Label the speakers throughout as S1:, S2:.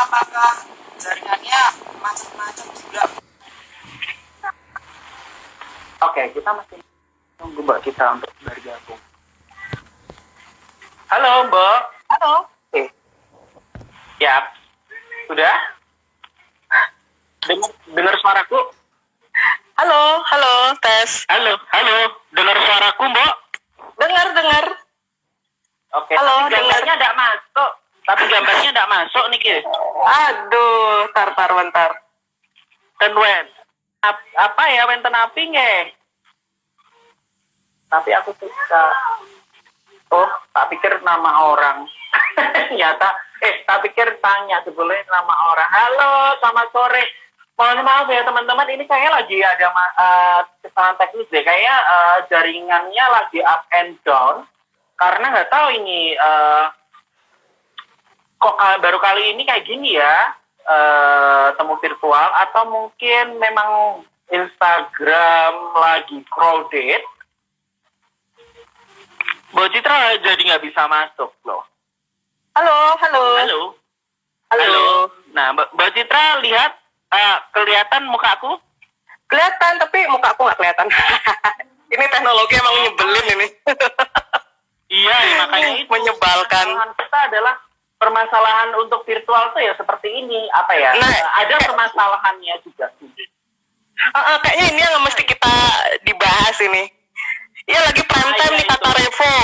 S1: apakah jaringannya macet-macet juga? Oke, kita masih tunggu Mbak kita untuk bergabung. Halo Mbak.
S2: Halo.
S1: Ya, sudah? Dengar suaraku?
S2: Halo, tes.
S1: Halo, dengar suaraku Mbak?
S2: Dengar.
S1: Oke,
S2: Halo,
S1: tapi gambarnya tidak masuk. Nih, Ki.
S2: Aduh, tar bentar.
S1: Wen. Apa ya wenten api nge? Tapi aku suka. Oh, tak pikir nama orang. Nyata. Tak pikir tanya sebelumnya nama orang. Halo, selamat sore. Mohon maaf ya teman-teman, ini kayaknya lagi ada kesalahan teknis deh. Kayaknya jaringannya lagi up and down. Karena nggak tahu ini kok baru kali ini kayak gini ya, temu virtual, atau mungkin memang Instagram lagi crowded. Mbak Citra jadi nggak bisa masuk loh.
S2: Halo.
S1: Nah, Mbak Citra lihat, kelihatan mukaku?
S2: Kelihatan, tapi muka aku nggak kelihatan. Ini teknologi emang nyebelin ini.
S1: Iya, makanya itu
S2: menyebalkan.
S1: Kita adalah permasalahan untuk virtual tuh ya seperti ini, apa ya? Ada permasalahannya juga.
S2: Kayaknya ini yang mesti kita dibahas ini. Iya, lagi prime time nih kata Revo.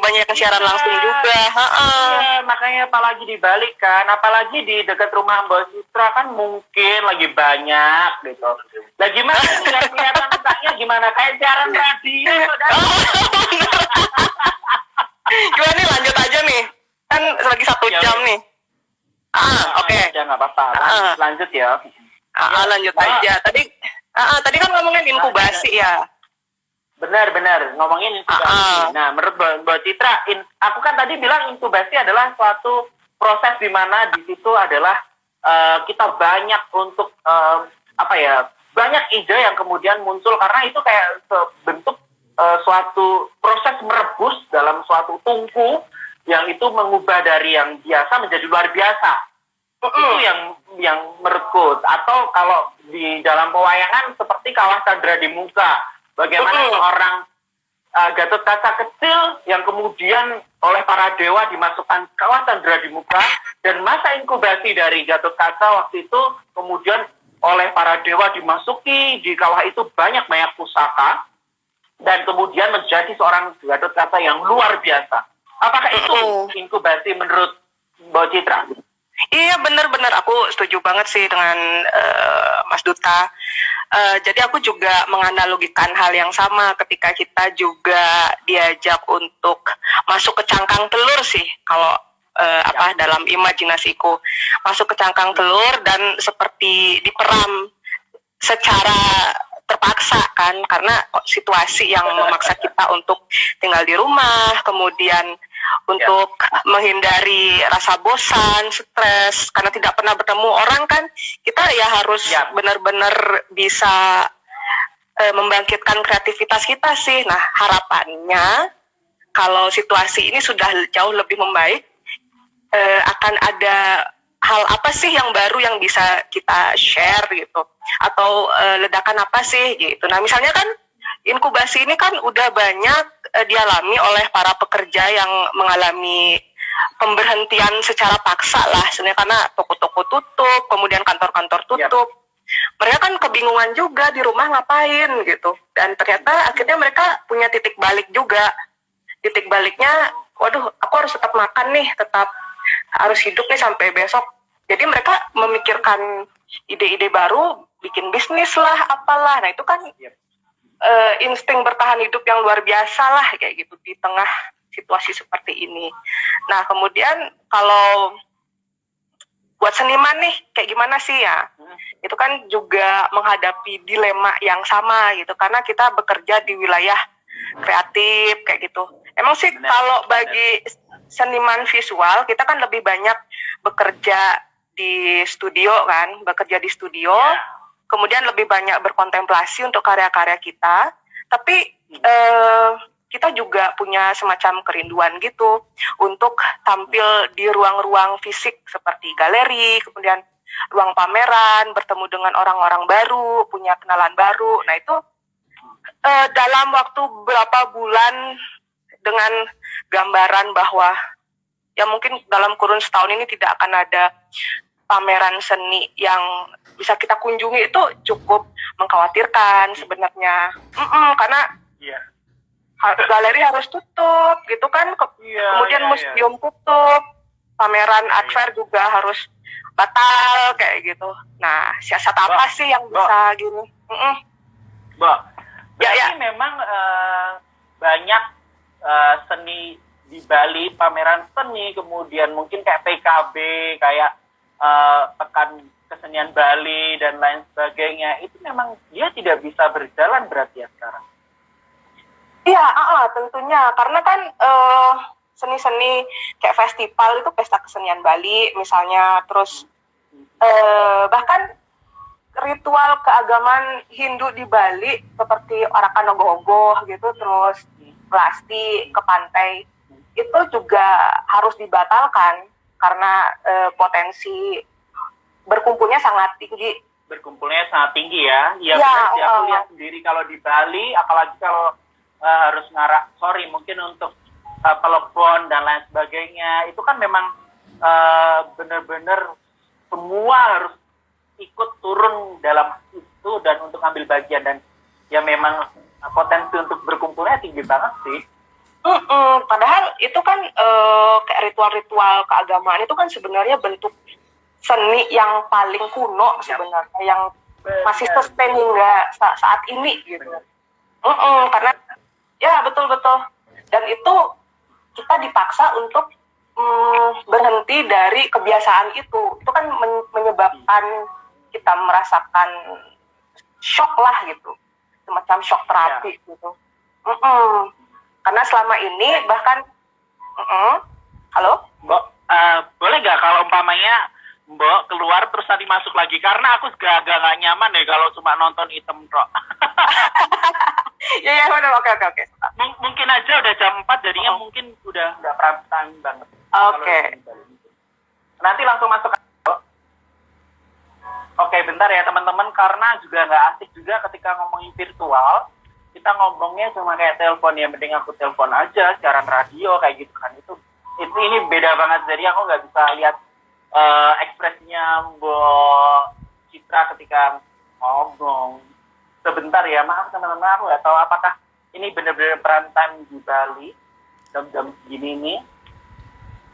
S2: Banyak yang siaran langsung juga.
S1: Iya, makanya apalagi dibalik kan, apalagi di dekat rumah Mbak Citra kan mungkin lagi banyak gitu. Lah gimana nggak kelihatan mukanya, gimana kayak siaran radio?
S2: Gimana nih, lanjut aja nih. Kan lagi 1 jam nih. Oke.
S1: Ya nggak apa-apa. Lanjut ya.
S2: Lanjut aja. Tadi kan ngomongin inkubasi ya.
S1: Benar, ngomongin inkubasi. Nah, menurut Mbak Citra, aku kan tadi bilang inkubasi adalah suatu proses di mana di situ adalah kita banyak untuk banyak ide yang kemudian muncul karena itu kayak bentuk suatu proses merebus dalam suatu tungku yang itu mengubah dari yang biasa menjadi luar biasa. Itu yang menurutku. Atau kalau di dalam pewayangan seperti Kawah Candra di Muka. Bagaimana seorang Gatot Kaca kecil yang kemudian oleh para dewa dimasukkan Kawah Candra di Muka, dan masa inkubasi dari Gatot Kaca waktu itu kemudian oleh para dewa dimasuki di kawah itu banyak pusaka, dan kemudian menjadi seorang Gatot Kaca yang luar biasa. Apakah itu inkubasi menurut Mbak Citra?
S2: Iya, benar aku setuju banget sih dengan Mas Duta. Jadi aku juga menganalogikan hal yang sama ketika kita juga diajak untuk masuk ke cangkang telur sih, kalau dalam imajinasiku, masuk ke cangkang telur dan seperti diperam secara terpaksa kan, karena situasi yang memaksa kita untuk tinggal di rumah, kemudian untuk menghindari rasa bosan, stres, karena tidak pernah bertemu orang kan, kita ya harus benar-benar bisa membangkitkan kreativitas kita sih. Nah, harapannya kalau situasi ini sudah jauh lebih membaik, akan ada hal apa sih yang baru yang bisa kita share gitu, atau ledakan apa sih gitu. Nah, misalnya kan inkubasi ini kan udah banyak dialami oleh para pekerja yang mengalami pemberhentian secara paksa lah sebenarnya, karena toko-toko tutup, kemudian kantor-kantor tutup. Mereka kan kebingungan juga di rumah ngapain gitu, dan ternyata akhirnya mereka punya titik balik juga. Titik baliknya, waduh, aku harus tetap makan nih, tetap harus hidup nih sampai besok. Jadi mereka memikirkan ide-ide baru, bikin bisnis lah, apalah. Nah itu kan insting bertahan hidup yang luar biasa lah kayak gitu di tengah situasi seperti ini. Nah, kemudian kalau buat seniman nih kayak gimana sih ya? Itu kan juga menghadapi dilema yang sama gitu, karena kita bekerja di wilayah kreatif kayak gitu. Emang sih kalau bagi seniman visual kita kan lebih banyak bekerja di studio kan, kemudian lebih banyak berkontemplasi untuk karya-karya kita. Tapi kita juga punya semacam kerinduan gitu untuk tampil di ruang-ruang fisik seperti galeri, kemudian ruang pameran, bertemu dengan orang-orang baru, punya kenalan baru. Nah itu dalam waktu berapa bulan dengan gambaran bahwa ya mungkin dalam kurun setahun ini tidak akan ada pameran seni yang bisa kita kunjungi, itu cukup mengkhawatirkan sebenarnya. Karena galeri harus tutup gitu kan, kemudian museum tutup, pameran art fair juga harus batal kayak gitu. Nah, siasat apa sih yang bisa gini?
S1: Berarti memang banyak seni di Bali, pameran seni, kemudian mungkin kayak PKB, kayak pekan kesenian Bali dan lain sebagainya, itu memang dia tidak bisa berjalan berarti ya sekarang.
S2: Iya, tentunya karena kan seni-seni kayak festival itu pesta kesenian Bali misalnya, terus bahkan ritual keagamaan Hindu di Bali seperti Orakan Ogoh-ogoh gitu, terus plasti ke pantai itu juga harus dibatalkan karena potensi berkumpulnya sangat tinggi.
S1: Berkumpulnya sangat tinggi ya. Iya benar sih, aku lihat sendiri kalau di Bali, apalagi kalau harus mungkin untuk telepon dan lain sebagainya, itu kan memang benar-benar semua harus ikut turun dalam itu dan untuk ambil bagian, dan ya memang potensi untuk berkumpulnya tinggi banget sih.
S2: Padahal itu kan kayak ritual-ritual keagamaan itu kan sebenarnya bentuk seni yang paling kuno sebenarnya, yang masih sustain hingga saat ini gitu. Karena ya betul, dan itu kita dipaksa untuk berhenti dari kebiasaan itu kan menyebabkan kita merasakan shock lah gitu, semacam shock terapi gitu. Karena selama ini bahkan halo
S1: Mbok, boleh nggak kalau umpamanya Mbok keluar terus nanti masuk lagi, karena aku agak nggak nyaman deh kalau cuma nonton item kok.
S2: ya udah, oke.
S1: Mungkin aja udah jam 4 jadinya mungkin udah prime time banget.
S2: Oke.
S1: Nanti langsung masuk. Oke, bentar ya teman-teman, karena juga nggak asik juga ketika ngomongin virtual. Kita ngomongnya cuma kayak telepon, ya mending aku telepon aja siaran radio kayak gitu kan. Itu ini beda banget, jadi aku nggak bisa lihat ekspresinya Mbak Citra ketika ngomong. Sebentar ya, maaf teman-teman, aku nggak tahu apakah ini benar-benar prime time di Bali jam-jam segini nih.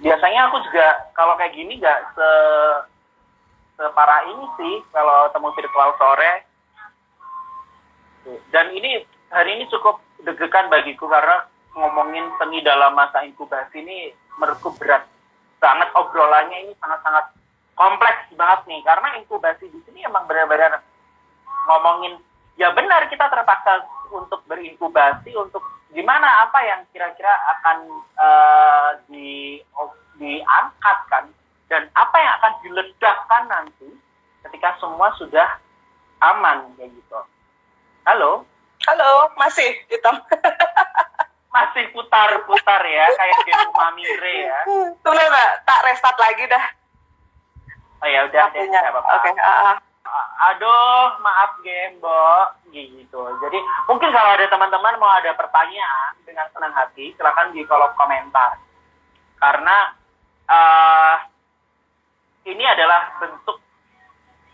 S1: Biasanya aku juga kalau kayak gini nggak separah ini sih kalau temu virtual sore. Dan ini hari ini cukup deg-degan bagiku karena ngomongin seni dalam masa inkubasi ini menurutku berat banget, obrolannya ini sangat-sangat kompleks banget nih, karena inkubasi di sini emang benar-benar ngomongin, ya benar kita terpaksa untuk berinkubasi untuk gimana, apa yang kira-kira akan diangkat kan, dan apa yang akan diledakkan nanti ketika semua sudah aman kayak gitu. Halo,
S2: masih hitam.
S1: masih putar-putar ya, kayak game Mamire ya.
S2: Boleh nggak tak restart lagi dah?
S1: Oh ya udah deh, nggak apa-apa.
S2: Oke.
S1: Aduh, maaf game, Mbok, gitu. Jadi mungkin kalau ada teman-teman mau ada pertanyaan dengan senang hati, silakan di kolom komentar. Karena ini adalah bentuk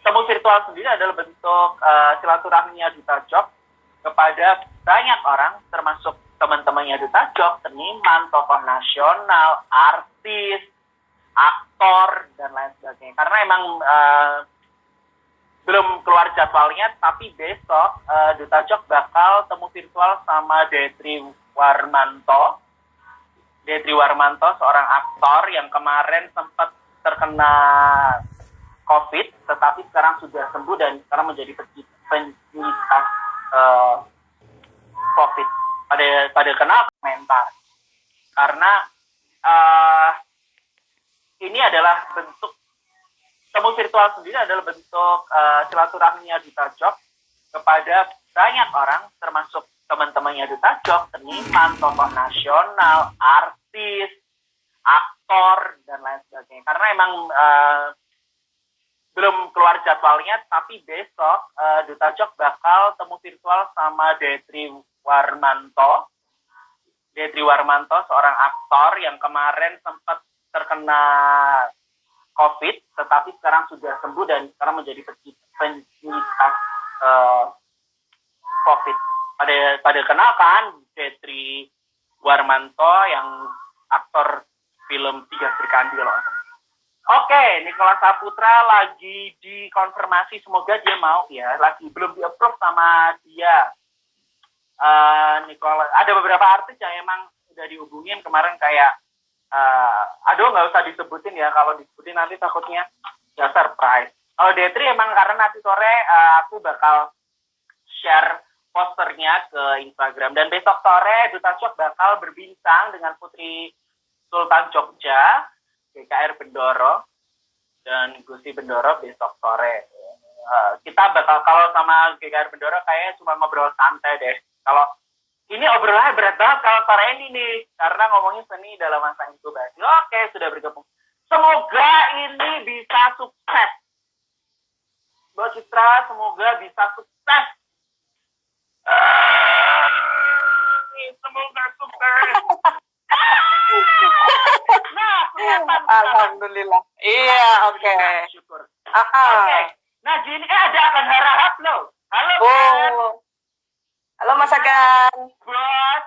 S1: temu virtual sendiri adalah bentuk silaturahminya Duta Job kepada banyak orang, termasuk teman-temannya Duta Job, seniman, tokoh nasional, artis, aktor, dan lain sebagainya. Karena emang belum keluar jadwalnya, tapi besok Duta Job bakal temu virtual sama Detri Warmanto. Detri Warmanto, seorang aktor yang kemarin sempat terkena COVID, tetapi sekarang sudah sembuh dan sekarang menjadi penyintas COVID. Pada kenal komentar, karena ini adalah bentuk temu virtual sendiri adalah bentuk silaturahminya Duta Job kepada banyak orang, termasuk teman-temannya Duta Jok, seniman, tokoh nasional, artis, aktor, dan lain sebagainya. Karena emang belum keluar jadwalnya, tapi besok Duta Jok bakal temu virtual sama Detri Warmanto. Detri Warmanto, seorang aktor yang kemarin sempat terkena COVID, tetapi sekarang sudah sembuh dan sekarang menjadi penyintas COVID. Pada kenal kan Detri Warmanto yang aktor film Tiga Serikandi loh. Oke, Nicholas Saputra lagi dikonfirmasi, semoga dia mau ya, lagi belum di-approve sama dia. Nicholas, ada beberapa artis yang emang udah dihubungin kemarin kayak aduh nggak usah disebutin ya, kalau disebutin nanti takutnya ya surprise. Kalau Detri emang karena nanti sore aku bakal share posternya ke Instagram, dan besok sore Duta Jok bakal berbincang dengan Putri Sultan Jogja, GKR Bendoro, dan Gusti Bendoro besok sore. Kita bakal, kalau sama GKR Bendoro kayaknya cuma ngobrol santai deh. Kalau ini obrolannya berat banget kalau sore ini nih, karena ngomongin seni dalam masa inkubasi. Oke, sudah bergabung. Semoga ini bisa sukses. Mbak Citra, semoga bisa sukses. Semoga sukses. Nah,
S2: Alhamdulillah. Iya, oke.
S1: Syukur. Oke. Nah, gini ada akan harap loh. Halo,
S2: halo Mas Agan.
S1: Bos.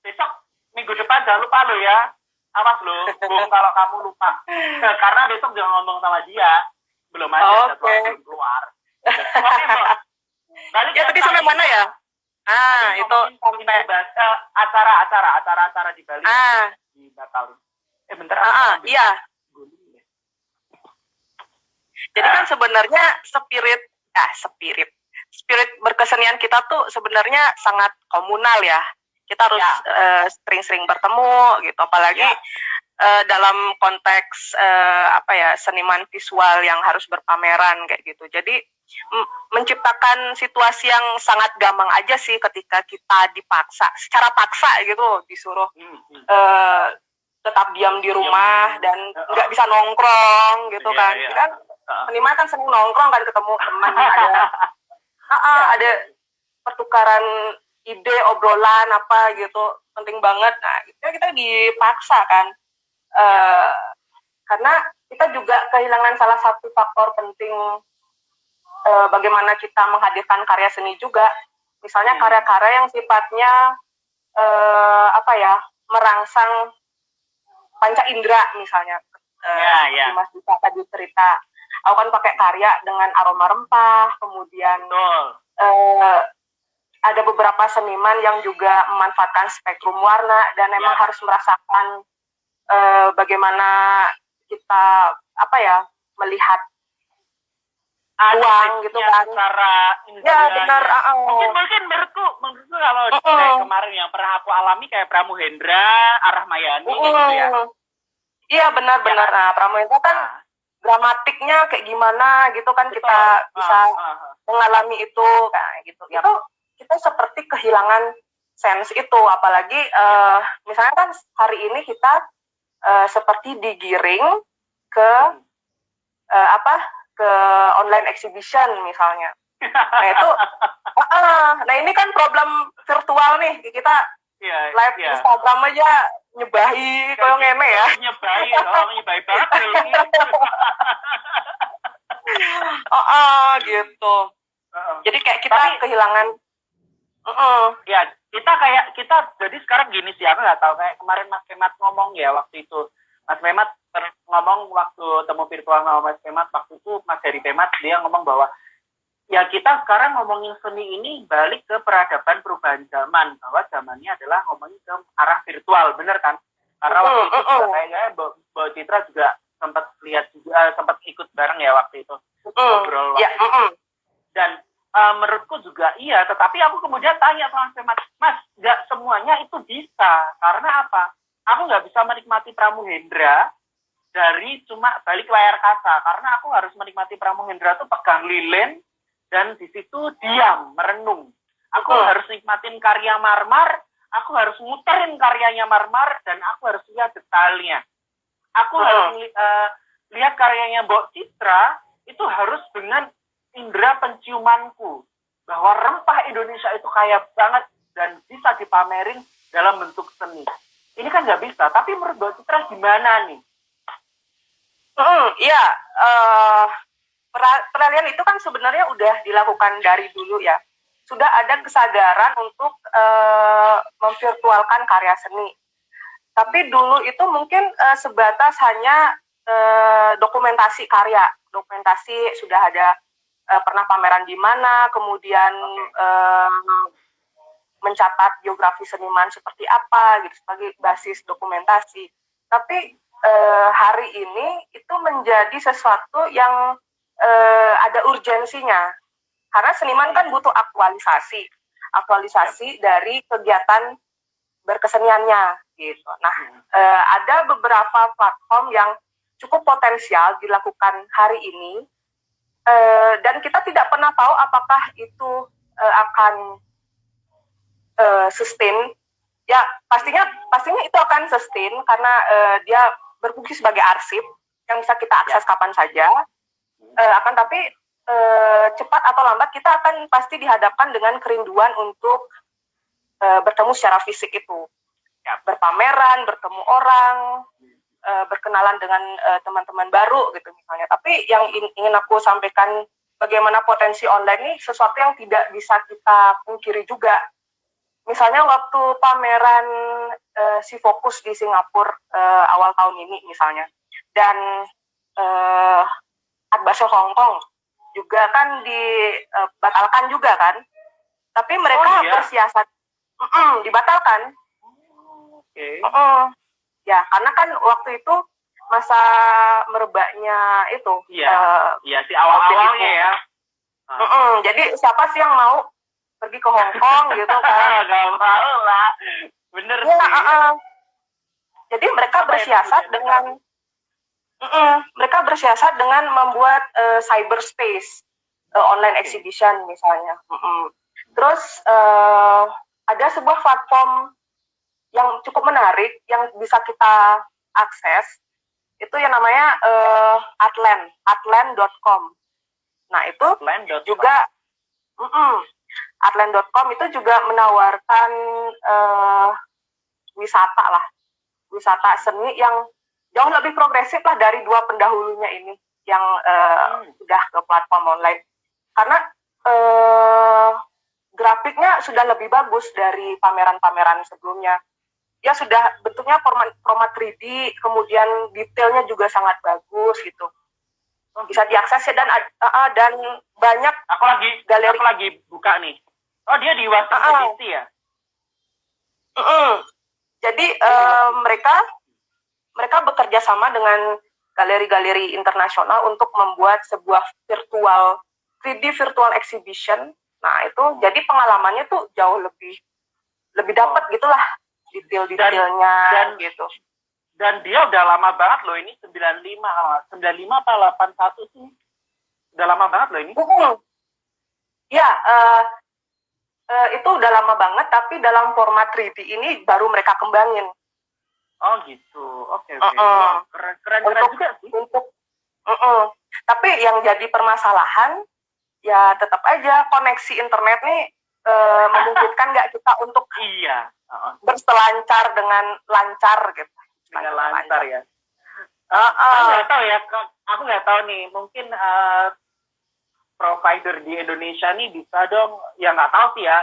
S1: Besok minggu depan jangan lupa lo ya. Awas lo, kalau kamu lupa. Karena besok jangan ngomong sama dia. Belum aja, belum keluar. Oke, Bos. Balik
S2: ya, tadi sampai mana ya? Itu sampai
S1: acara di Bali. Dibatalin. Bentar.
S2: Iya. Jadi kan sebenarnya spirit berkesenian kita tuh sebenarnya sangat komunal ya. Kita harus sering-sering bertemu gitu, apalagi dalam konteks seniman visual yang harus berpameran kayak gitu. Jadi menciptakan situasi yang sangat gampang aja sih ketika kita dipaksa, secara paksa gitu, disuruh tetap diam di rumah dan nggak bisa nongkrong gitu kan. Kan seniman kan sering nongkrong kan, ketemu teman, ada pertukaran ide, obrolan apa gitu, penting banget. Nah, kita dipaksa kan, karena kita juga kehilangan salah satu faktor penting bagaimana kita menghadirkan karya seni juga. Misalnya karya-karya yang sifatnya merangsang panca indera misalnya. Mas Duta tadi cerita, aku kan pakai karya dengan aroma rempah, kemudian ada beberapa seniman yang juga memanfaatkan spektrum warna, dan memang harus merasakan bagaimana kita melihat uang gitu kan.
S1: Ya benar. Mungkin menurutku kalau kayak kemarin yang pernah aku alami kayak Pramuhendra, Arah Mayani gitu ya.
S2: Iya benar. Nah, Pramuhendra kan dramatiknya kayak gimana gitu kan. Betul. Kita bisa mengalami itu kayak gitu. Itu kita seperti kehilangan sense itu, apalagi misalnya kan hari ini kita seperti digiring ke ke online exhibition misalnya. Nah itu, nah ini kan problem virtual nih, kita live Instagram aja nyebahi kalau ngene ya.
S1: Nyebahi banget ini.
S2: Gitu. Jadi kayak kita kehilangan.
S1: Ya kita jadi sekarang gini sih, aku nggak tahu, kayak kemarin Mas Kemat ngomong ya waktu itu. Mas Kemat ngomong waktu temu virtual sama Mas Kemat, waktu itu Mas Heri Kemat dia ngomong bahwa ya kita sekarang ngomongin seni ini balik ke peradaban perubahan zaman, bahwa zamannya adalah ngomongin ke arah virtual, bener kan? Karena waktu itu juga kayaknya Mbak Citra juga sempat lihat juga, sempat ikut bareng ya waktu itu ngobrol. Dan menurutku juga iya, tetapi aku kemudian tanya sama Mas, nggak semuanya itu bisa, karena apa? Aku nggak bisa menikmati Pramuhendra dari cuma balik layar kaca, karena aku harus menikmati Pramuhendra tuh pegang lilin dan di situ diam, merenung. Aku harus nikmatin karya Marmar, aku harus muterin karyanya Marmar, dan aku harus lihat detailnya. Aku harus lihat karyanya Mbok Citra, itu harus dengan indera penciumanku. Bahwa rempah Indonesia itu kaya banget dan bisa dipamerin dalam bentuk seni. Ini kan nggak bisa, tapi menurut Mbok Citra gimana nih?
S2: Iya, peralihan itu kan sebenarnya udah dilakukan dari dulu ya. Sudah ada kesadaran untuk memvirtualkan karya seni. Tapi dulu itu mungkin sebatas hanya dokumentasi karya. Dokumentasi sudah ada pernah pameran di mana, kemudian mencatat biografi seniman seperti apa, gitu sebagai basis dokumentasi. Tapi hari ini itu menjadi sesuatu yang ada urgensinya. Karena seniman kan butuh aktualisasi dari kegiatan berkeseniannya gitu. Nah, ada beberapa platform yang cukup potensial dilakukan hari ini, dan kita tidak pernah tahu apakah itu akan sustain. Ya, pastinya itu akan sustain karena dia berfungsi sebagai arsip yang bisa kita akses kapan saja. Akan tapi cepat atau lambat kita akan pasti dihadapkan dengan kerinduan untuk bertemu secara fisik itu, ya, berpameran, bertemu orang, berkenalan dengan teman-teman baru gitu misalnya. Tapi yang ingin aku sampaikan, bagaimana potensi online ini sesuatu yang tidak bisa kita pungkiri juga. Misalnya waktu pameran si Fokus di Singapura awal tahun ini misalnya, dan Art Basel Hong Kong juga kan dibatalkan juga kan, tapi mereka bersiasat dibatalkan. Ya karena kan waktu itu masa merebaknya itu
S1: si awal-awalnya ya.
S2: Jadi siapa sih yang mau pergi ke Hong Kong gitu kan?
S1: Gak mau lah, bener
S2: ya, sih. Jadi mereka bersiasat dengan membuat cyberspace online exhibition misalnya. Terus ada sebuah platform yang cukup menarik yang bisa kita akses, itu yang namanya artland.com. Nah itu juga artland.com itu juga menawarkan wisata seni yang jauh lebih progresif lah dari dua pendahulunya ini yang sudah ke platform online, karena grafiknya sudah lebih bagus dari pameran-pameran sebelumnya. Dia sudah bentuknya format 3D, kemudian detailnya juga sangat bagus gitu. Bisa diakses ya, dan banyak
S1: galeri. Aku lagi buka nih. Oh, dia di Washington DC ya?
S2: Jadi mereka bekerja sama dengan galeri-galeri internasional untuk membuat sebuah 3D virtual exhibition. Nah itu jadi pengalamannya tuh jauh lebih dapat gitulah detail-detailnya dan gitu.
S1: Dan dia udah lama banget loh ini, 95 apa 81 sih? Udah lama banget loh ini.
S2: Ya, itu udah lama banget, tapi dalam format 3D ini baru mereka kembangin.
S1: Oh gitu, oke. Keren juga sih.
S2: Tapi yang jadi permasalahan, ya tetap aja koneksi internet nih memungkinkan nggak kita untuk berselancar dengan lancar gitu.
S1: Dengan lancar ya. Aku nggak tahu ya, aku nggak tahu nih, mungkin provider di Indonesia nih bisa dong, ya nggak tahu sih ya,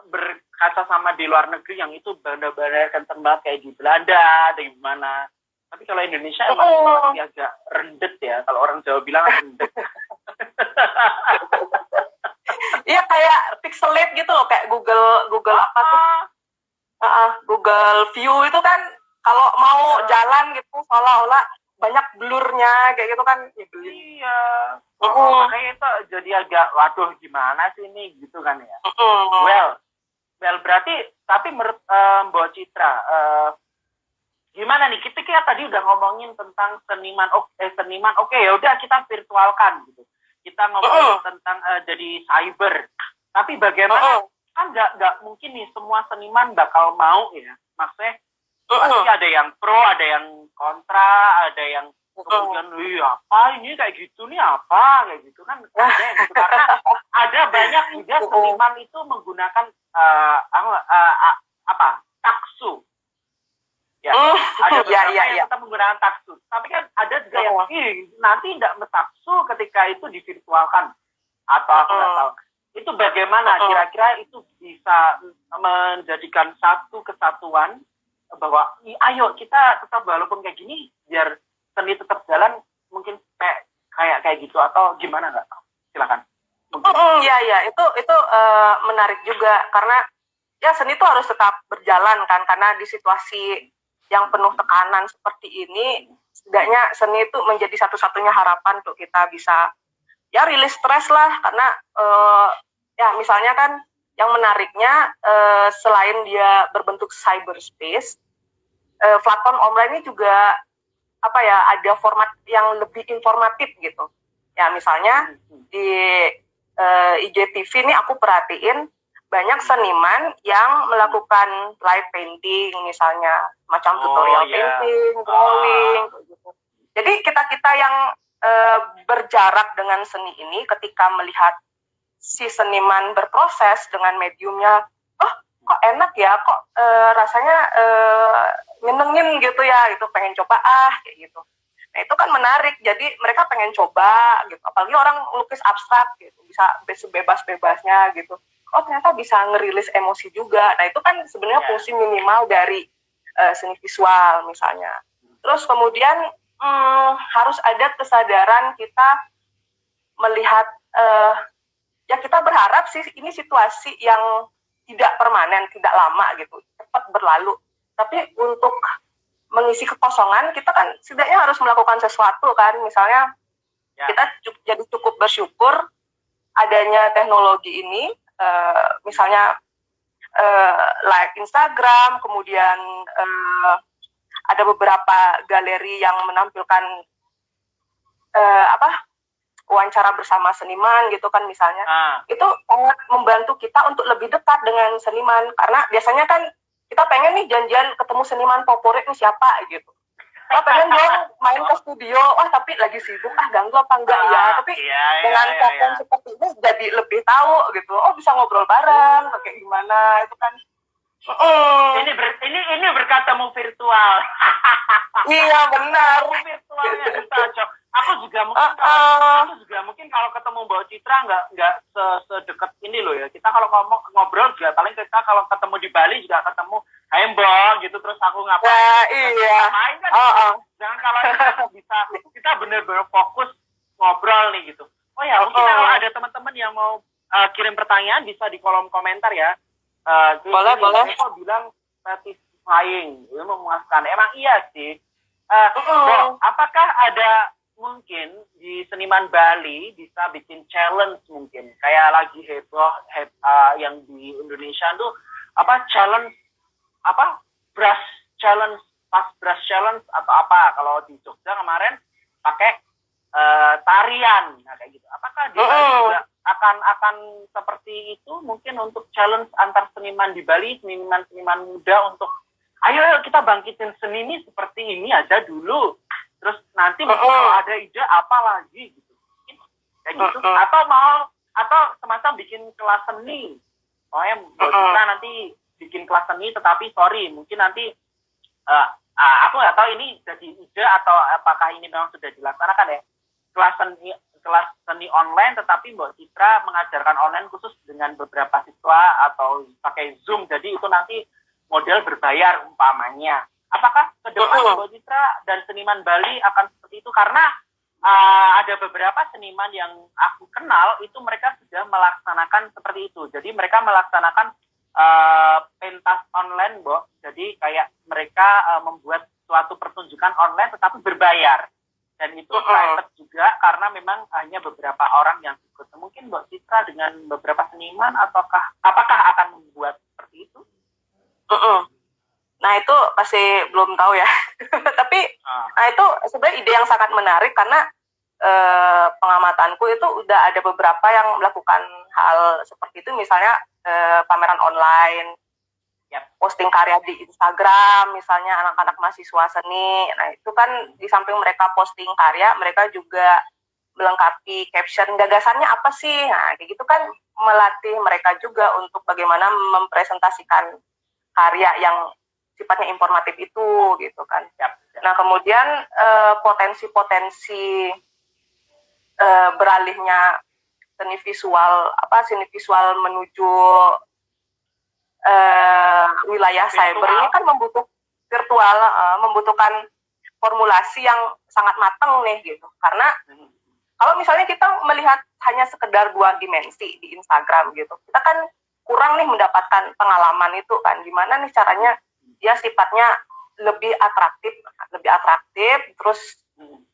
S1: berkaca sama di luar negeri yang itu benar-benar kenceng banget kayak di Belanda atau gimana. Tapi kalau Indonesia emang masih agak rendet ya, kalau orang Jawa bilang rendet.
S2: Iya kayak pixelate gitu loh, kayak Google apa tuh? Google View itu kan kalau mau jalan gitu seolah-olah banyak blurnya kayak gitu kan.
S1: Iya. Makanya itu jadi agak waduh gimana sih ini gitu kan ya. Well berarti tapi menurut Mbak Citra gimana nih, kita tadi udah ngomongin tentang seniman oke ya udah kita virtualkan gitu, kita ngomongin tentang jadi cyber, tapi bagaimana kan nggak mungkin nih semua seniman bakal mau ya, maksudnya pasti ada yang pro, ada yang kontra, ada yang kemudian apa ini kayak gitu nih apa kayak gitu kan ada gitu karena ada banyak juga seniman itu menggunakan taksu ya ada beberapa yang tetap menggunakan taksu, tapi kan ada juga yang nanti tidak taksu ketika itu divirtualkan atau aku nggak tahu itu bagaimana kira-kira itu bisa menjadikan satu kesatuan bahwa ayo kita tetap walaupun kayak gini biar seni tetap jalan, mungkin kayak gitu atau gimana nggak? Silakan.
S2: Ya itu menarik juga karena ya seni itu harus tetap berjalan kan, karena di situasi yang penuh tekanan seperti ini setidaknya seni itu menjadi satu-satunya harapan untuk kita bisa ya rilis stres lah, karena ya misalnya kan yang menariknya selain dia berbentuk cyberspace, platform online ini juga ada format yang lebih informatif gitu. Ya misalnya di IGTV ini aku perhatiin banyak seniman yang melakukan live painting misalnya, macam tutorial painting, drawing gitu. Jadi kita yang berjarak dengan seni ini ketika melihat si seniman berproses dengan mediumnya, kok enak ya, kok rasanya nyenengin gitu ya, itu pengen coba kayak gitu. Nah itu kan menarik, jadi mereka pengen coba gitu, apalagi orang lukis abstrak gitu, bisa sebebas-bebasnya gitu. Oh ternyata bisa ngerilis emosi juga. Nah itu kan sebenarnya fungsi minimal dari seni visual misalnya. Terus kemudian harus ada kesadaran kita melihat ya kita berharap sih ini situasi yang tidak permanen, tidak lama gitu, cepat berlalu. Tapi untuk mengisi kekosongan, kita kan setidaknya harus melakukan sesuatu kan. Misalnya kita jadi cukup bersyukur adanya teknologi ini, misalnya like Instagram, kemudian ada beberapa galeri yang menampilkan wawancara bersama seniman gitu kan misalnya, itu sangat membantu kita untuk lebih dekat dengan seniman, karena biasanya kan kita pengen nih janjian ketemu seniman favorit nih siapa gitu, pengen dong main ke studio, tapi lagi sibuk, ganggu apa enggak ya, tapi dengan platform seperti ini jadi lebih tahu gitu, bisa ngobrol bareng, kayak gimana itu kan.
S1: Ini berkatamu virtual.
S2: Iya benar.
S1: Virtualnya bisa cok. Aku juga mungkin kalau ketemu Mbak Citra nggak sedekat ini loh ya. Kita kalau ngobrol juga paling kita kalau ketemu di Bali juga ketemu hai Mbak gitu, terus aku ngapain? Ngapain kan? Jangan kalau bisa kita benar-benar fokus ngobrol nih gitu. Oh ya mungkin kalau ada teman-teman yang mau kirim pertanyaan bisa di kolom komentar ya.
S2: Boleh.
S1: Aku bilang satisfying, itu memuaskan. Emang iya sih. Apakah ada mungkin di seniman Bali bisa bikin challenge mungkin kayak lagi heboh yang di Indonesia tuh challenge brush challenge, pas brush challenge atau kalau di Jogja kemarin pakai tarian kayak gitu. Apakah di Bali juga akan seperti itu mungkin untuk challenge antar seniman di Bali, seniman muda untuk ayo kita bangkitin seni ini seperti ini aja dulu. Terus nanti kalau ada ide apa lagi gitu. Kayak gitu. Atau semacam bikin kelas seni. Kita nanti bikin kelas seni, tetapi mungkin nanti aku nggak tahu ini jadi ide atau apakah ini memang sudah dilaksanakan ya. Kelas seni online, tetapi Mbak Citra mengajarkan online khusus dengan beberapa siswa atau pakai Zoom. Jadi itu nanti model berbayar umpamanya. Apakah ke depan Mbak Citra dan seniman Bali akan seperti itu? Karena ada beberapa seniman yang aku kenal itu mereka sudah melaksanakan seperti itu. Jadi mereka melaksanakan pentas online, Mbak. Jadi kayak mereka membuat suatu pertunjukan online tetapi berbayar. Dan itu private juga karena memang hanya beberapa orang yang ikut. Mungkin Mbak Citra dengan beberapa seniman apakah akan membuat seperti itu?
S2: Nah itu pasti belum tahu ya. Tapi nah itu sebenarnya ide yang sangat menarik karena pengamatanku itu udah ada beberapa yang melakukan hal seperti itu, misalnya pameran online, posting karya di Instagram, misalnya anak-anak mahasiswa seni. Nah itu kan di samping mereka posting karya, mereka juga melengkapi caption gagasannya apa sih. Nah kayak gitu kan melatih mereka juga untuk bagaimana mempresentasikan karya yang sifatnya informatif itu gitu kan. Nah kemudian potensi-potensi beralihnya seni visual menuju wilayah cyber ini kan membutuhkan formulasi yang sangat matang nih gitu. Karena kalau misalnya kita melihat hanya sekedar 2 dimensi di Instagram gitu, kita kan kurang nih mendapatkan pengalaman itu kan, gimana nih caranya dia sifatnya lebih atraktif, terus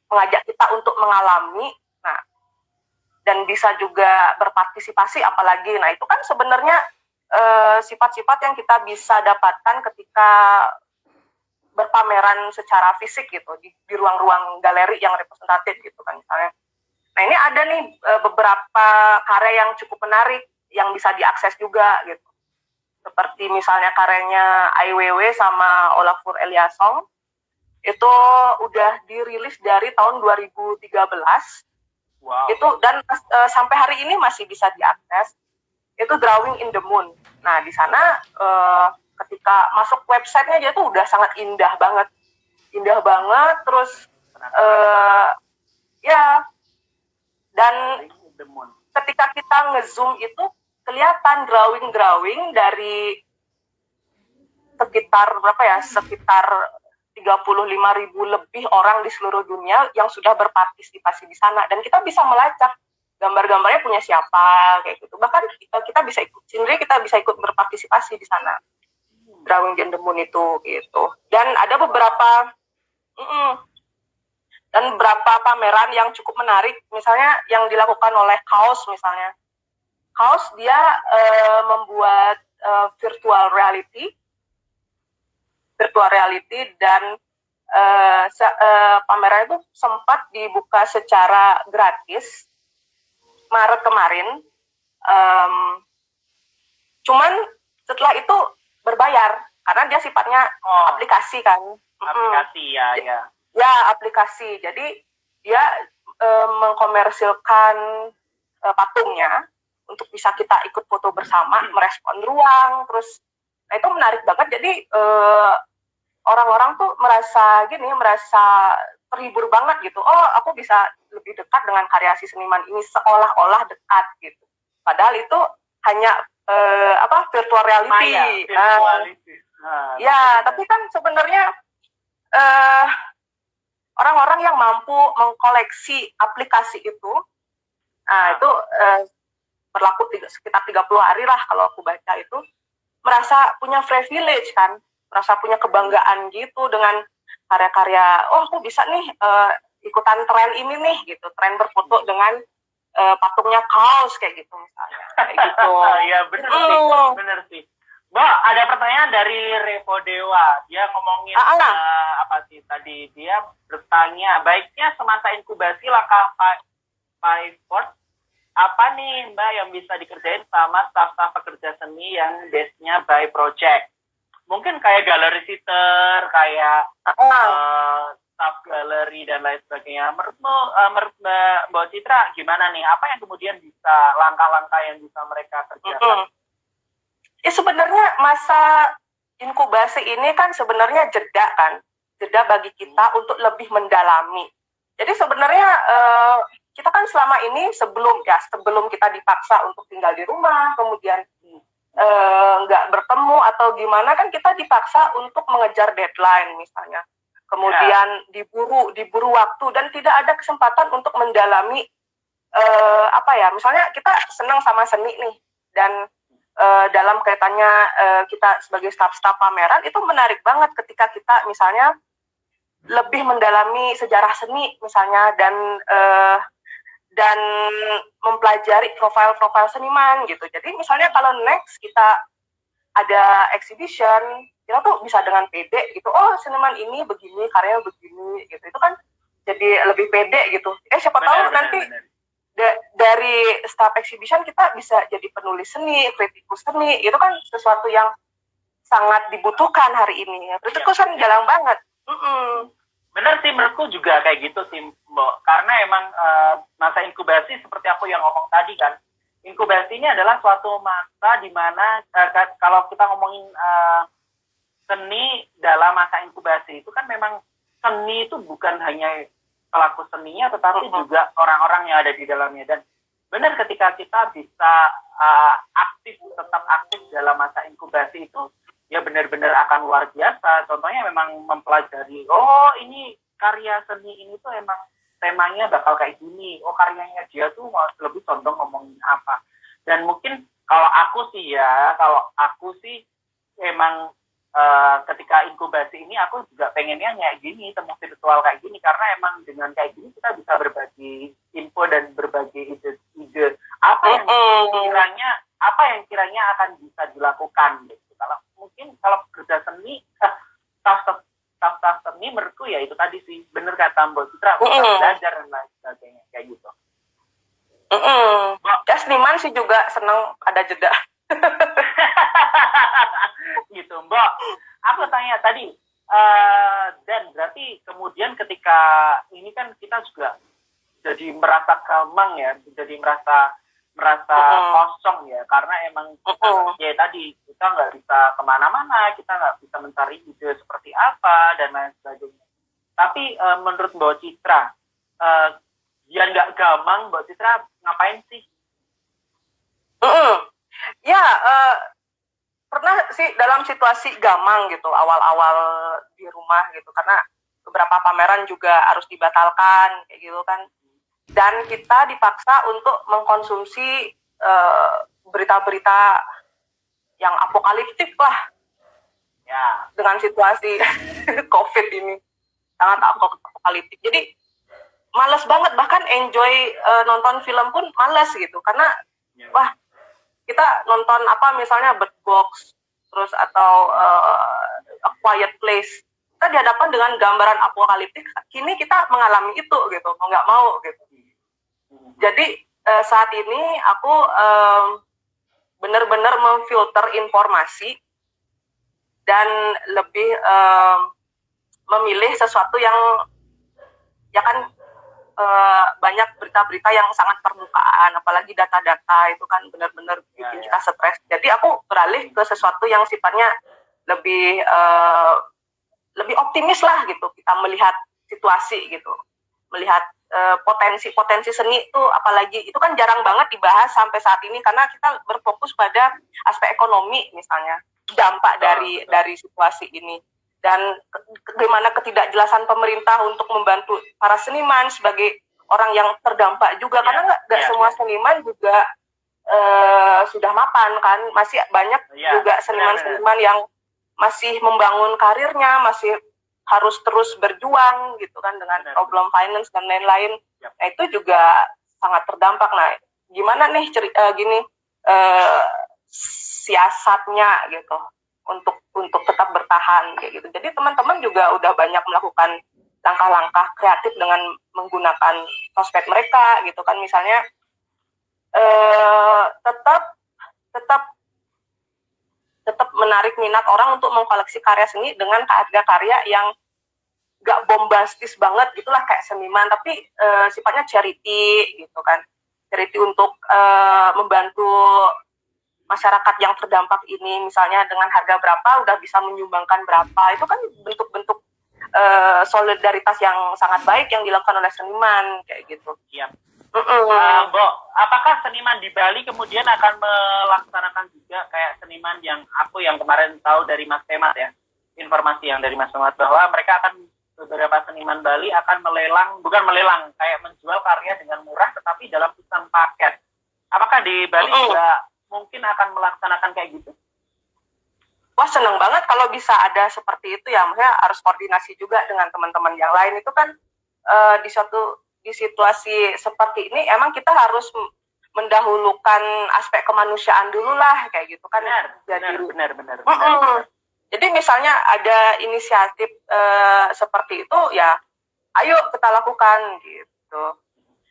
S2: mengajak kita untuk mengalami, nah dan bisa juga berpartisipasi apalagi. Nah itu kan sebenarnya sifat-sifat yang kita bisa dapatkan ketika berpameran secara fisik gitu di ruang-ruang galeri yang representatif gitu kan misalnya. Nah ini ada nih beberapa karya yang cukup menarik yang bisa diakses juga gitu. Seperti misalnya karyanya Ai Weiwei sama Olafur Eliasson, itu udah dirilis dari tahun 2013. Wow. Itu dan sampai hari ini masih bisa diakses. Itu Drawing in the Moon. Nah di sana ketika masuk websitenya dia tuh udah sangat indah banget, terus ya. Dan ketika kita nge-zoom itu kelihatan drawing dari sekitar 35.000 lebih orang di seluruh dunia yang sudah berpartisipasi di sana, dan kita bisa melacak gambar-gambarnya punya siapa kayak gitu. Bahkan kita bisa ikut berpartisipasi di sana. Drawing in the Moon itu gitu. Dan ada beberapa pameran yang cukup menarik, misalnya yang dilakukan oleh Chaos misalnya. Chaos dia membuat virtual reality dan pameran itu sempat dibuka secara gratis Maret kemarin. Cuman setelah itu berbayar karena dia sifatnya aplikasi kan.
S1: Aplikasi ya.
S2: Ya, aplikasi. Jadi dia mengkomersilkan patungnya untuk bisa kita ikut foto bersama, merespon ruang, terus nah itu menarik banget. Jadi orang-orang tuh merasa terhibur banget gitu. Oh, aku bisa lebih dekat dengan karya si seniman ini, seolah-olah dekat gitu. Padahal itu hanya virtual reality. Tapi kan sebenarnya orang-orang yang mampu mengkoleksi aplikasi itu, itu berlaku sekitar 30 hari lah kalau aku baca itu, merasa punya privilege kan, merasa punya kebanggaan gitu dengan karya-karya, aku bisa nih ikutan tren ini nih gitu, tren berfoto dengan patungnya Chaos kayak gitu misalnya. Kayak gitu.
S1: Iya bener sih. Mbak, ada pertanyaan dari Revo Dewa. Dia ngomongin apa sih tadi? Dia bertanya, baiknya semasa inkubasi langkah Pivot, apa nih Mbak yang bisa dikerjain sama staf-staf pekerja seni yang base-nya by project? Mungkin kayak galeri sitter, kayak staff galeri dan lain sebagainya. Menurut Mbak Citra gimana nih? Apa yang kemudian bisa langkah-langkah yang bisa mereka kerjakan?
S2: Ya sebenarnya masa inkubasi ini kan sebenarnya jeda bagi kita untuk lebih mendalami. Jadi sebenarnya kita kan selama ini sebelum kita dipaksa untuk tinggal di rumah, kemudian nggak bertemu atau gimana, kan kita dipaksa untuk mengejar deadline misalnya, kemudian diburu waktu dan tidak ada kesempatan untuk mendalami misalnya kita senang sama seni nih, dan dalam kaitannya kita sebagai staf-staf pameran itu menarik banget ketika kita misalnya lebih mendalami sejarah seni misalnya, dan mempelajari profil-profil seniman gitu. Jadi misalnya kalau next kita ada exhibition, kita tuh bisa dengan pede gitu, seniman ini begini, karyanya begini gitu. Itu kan jadi lebih pede gitu. Siapa tahu nanti dari staff exhibition kita bisa jadi penulis seni, kritikus seni, itu kan sesuatu yang sangat dibutuhkan hari ini. Kritikus kan jarang banget.
S1: Bener sih, menurutku juga kayak gitu sih, Mbak. Karena emang masa inkubasi seperti aku yang ngomong tadi kan, inkubasi ini adalah suatu masa di mana kalau kita ngomongin seni dalam masa inkubasi itu kan memang seni itu bukan hanya pelaku seninya, tetapi juga orang-orang yang ada di dalamnya. Dan benar ketika kita bisa tetap aktif dalam masa inkubasi itu, ya benar-benar akan luar biasa. Contohnya memang mempelajari, oh ini karya seni ini tuh emang temanya bakal kayak gini, oh karyanya dia tuh lebih condong ngomongin apa. Dan mungkin kalau aku sih emang ketika inkubasi ini aku juga pengennya kayak gini, temu virtual kayak gini, karena emang dengan kayak gini kita bisa berbagi info dan berbagi ide apa yang kiranya akan bisa dilakukan gitu. Kalau kerja seni, staff seni menurutku ya itu tadi sih, bener kata Mbak Citra, belajar dan lain sebagainya kayak gitu.
S2: Ya seniman sih juga senang ada jeda.
S1: Gitu, Mbak. Aku tanya tadi, dan berarti kemudian ketika ini kan kita juga jadi merasa gamang ya, jadi merasa kosong ya, karena emang ya tadi kita nggak bisa kemana-mana, kita nggak bisa mencari ide seperti apa dan lain sebagainya. Tapi menurut Mbak Citra, biar nggak gamang, Mbak Citra ngapain sih?
S2: Ya, pernah sih dalam situasi gamang gitu, awal-awal di rumah gitu, karena beberapa pameran juga harus dibatalkan kayak gitu kan. Dan kita dipaksa untuk mengkonsumsi berita-berita yang apokaliptik lah.
S1: Ya.
S2: Dengan situasi COVID ini sangat apokaliptik. Jadi malas banget, bahkan enjoy nonton film pun malas gitu, karena wah, kita nonton apa misalnya Bird Box terus atau A Quiet Place, kita dihadapkan dengan gambaran apokaliptik. Kini kita mengalami itu gitu, mau nggak mau gitu. Jadi saat ini aku benar-benar memfilter informasi dan lebih memilih sesuatu yang ya kan banyak berita-berita yang sangat permukaan, apalagi data-data itu kan benar-benar bikin kita stres. Jadi aku beralih ke sesuatu yang sifatnya lebih optimis lah gitu. Kita melihat situasi gitu, melihat potensi seni itu, apalagi itu kan jarang banget dibahas sampai saat ini karena kita berfokus pada aspek ekonomi misalnya, dampak dari situasi ini. Dan bagaimana ketidakjelasan pemerintah untuk membantu para seniman sebagai orang yang terdampak juga, karena nggak semua seniman juga sudah mapan kan, masih banyak juga seniman-seniman yang masih membangun karirnya, masih harus terus berjuang gitu kan dengan problem finance dan lain-lain. Nah itu juga sangat terdampak. Nah gimana nih siasatnya gitu untuk tetap bertahan kayak gitu. Jadi teman-teman juga udah banyak melakukan langkah-langkah kreatif dengan menggunakan sosmed mereka gitu kan, misalnya tetap menarik minat orang untuk mengkoleksi karya seni dengan harga karya yang gak bombastis banget gitulah kayak seniman, tapi sifatnya charity gitu kan, charity untuk membantu masyarakat yang terdampak ini, misalnya dengan harga berapa udah bisa menyumbangkan berapa. Itu kan bentuk-bentuk solidaritas yang sangat baik yang dilakukan oleh seniman kayak gitu.
S1: Iya. Bo, apakah seniman di Bali kemudian akan melaksanakan juga kayak seniman yang kemarin tahu dari Mas Temat ya, informasi yang dari Mas Temat bahwa mereka akan, beberapa seniman Bali akan kayak menjual karya dengan murah tetapi dalam sistem paket. Apakah di Bali juga mungkin akan melaksanakan kayak gitu?
S2: Wah, seneng banget kalau bisa ada seperti itu ya. Maksudnya harus koordinasi juga dengan teman-teman yang lain. Itu kan di situasi seperti ini emang kita harus mendahulukan aspek kemanusiaan dulu lah kayak gitu kan.
S1: Benar.
S2: Jadi misalnya ada inisiatif seperti itu ya, ayo kita lakukan gitu.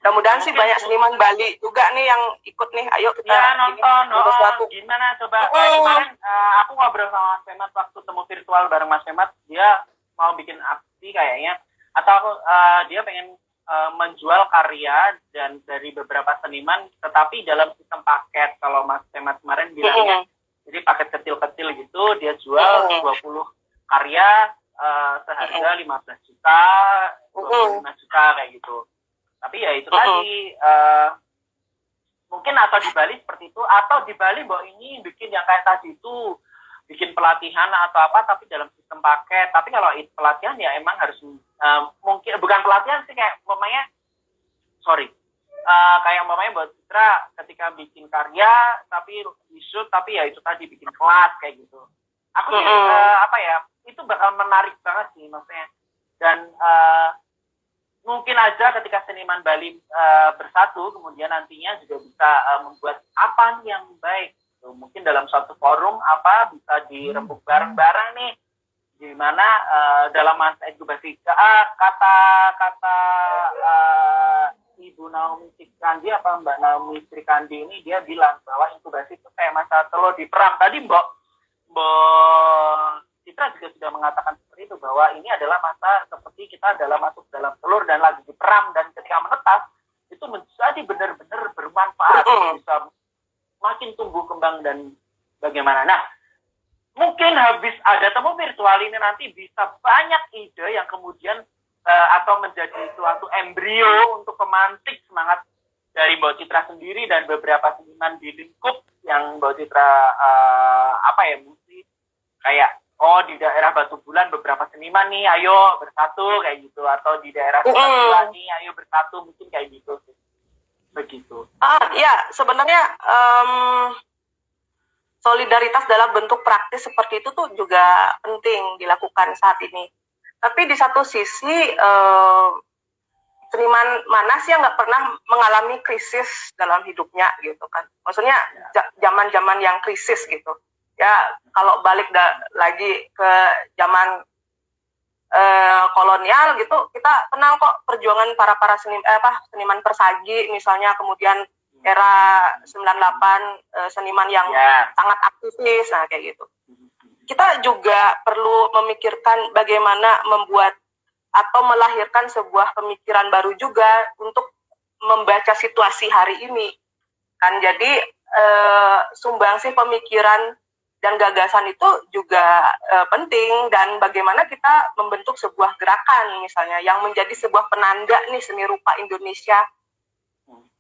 S2: Mudah-mudahan sih banyak seniman Bali juga nih yang ikut nih. Ayo kita
S1: nonton. Gimana coba? Kemarin aku ngobrol sama Mas Femat waktu temu virtual bareng Mas Femat. Dia mau bikin aksi kayaknya, atau dia pengen menjual karya dan dari beberapa seniman, tetapi dalam sistem paket. Kalau Mas Femat kemarin bilangnya, jadi paket kecil-kecil gitu, dia jual 20 karya seharga 15 juta, 25 juta kayak gitu. Tapi ya itu tadi, mungkin atau di Bali seperti itu, atau di Bali Mbak ini bikin yang kayak tadi itu, bikin pelatihan atau apa, tapi dalam sistem paket. Tapi kalau itu pelatihan ya emang harus, mungkin, bukan pelatihan sih, kayak umpamanya, kayak umpamanya Mbak Citra ketika bikin karya, tapi shoot, tapi ya itu tadi bikin kelas kayak gitu. Aku sih, itu bakal menarik banget sih maksudnya. Dan mungkin aja ketika seniman Bali bersatu, kemudian nantinya juga bisa membuat apa yang baik. Mungkin dalam suatu forum bisa dirembuk bareng-bareng nih, di mana dalam masa inkubasi kata Ibu Naomi Srikandi, Mbak Naomi Srikandi ini, dia bilang bahwa inkubasi itu kayak masa telur di perang. Tadi Mbak Citra juga sudah mengatakan seperti itu, bahwa ini adalah masa seperti kita masuk dalam telur dan lagi diperam, dan ketika menetas itu menjadi benar-benar bermanfaat, bisa makin tumbuh kembang dan bagaimana. Nah, mungkin habis ada temu virtual ini nanti bisa banyak ide yang kemudian atau menjadi suatu embrio untuk memantik semangat dari Mbak Citra sendiri dan beberapa seniman di lingkup yang Mbak Citra mesti kayak di daerah Batu Bulan beberapa seniman nih, ayo bersatu kayak gitu, atau di daerah Bulan nih, ayo bersatu, mungkin kayak gitu sih. Begitu.
S2: Ya, sebenarnya solidaritas dalam bentuk praktis seperti itu tuh juga penting dilakukan saat ini. Tapi di satu sisi, seniman mana sih yang nggak pernah mengalami krisis dalam hidupnya gitu kan? Maksudnya zaman-zaman yang krisis gitu. Ya, kalau balik lagi ke zaman kolonial gitu, kita kenal kok perjuangan para seniman persagi misalnya, kemudian era 98 seniman yang sangat aktivis, nah kayak gitu. Kita juga perlu memikirkan bagaimana membuat atau melahirkan sebuah pemikiran baru juga untuk membaca situasi hari ini kan. Jadi sumbangsih pemikiran dan gagasan itu juga penting, dan bagaimana kita membentuk sebuah gerakan misalnya yang menjadi sebuah penanda nih seni rupa Indonesia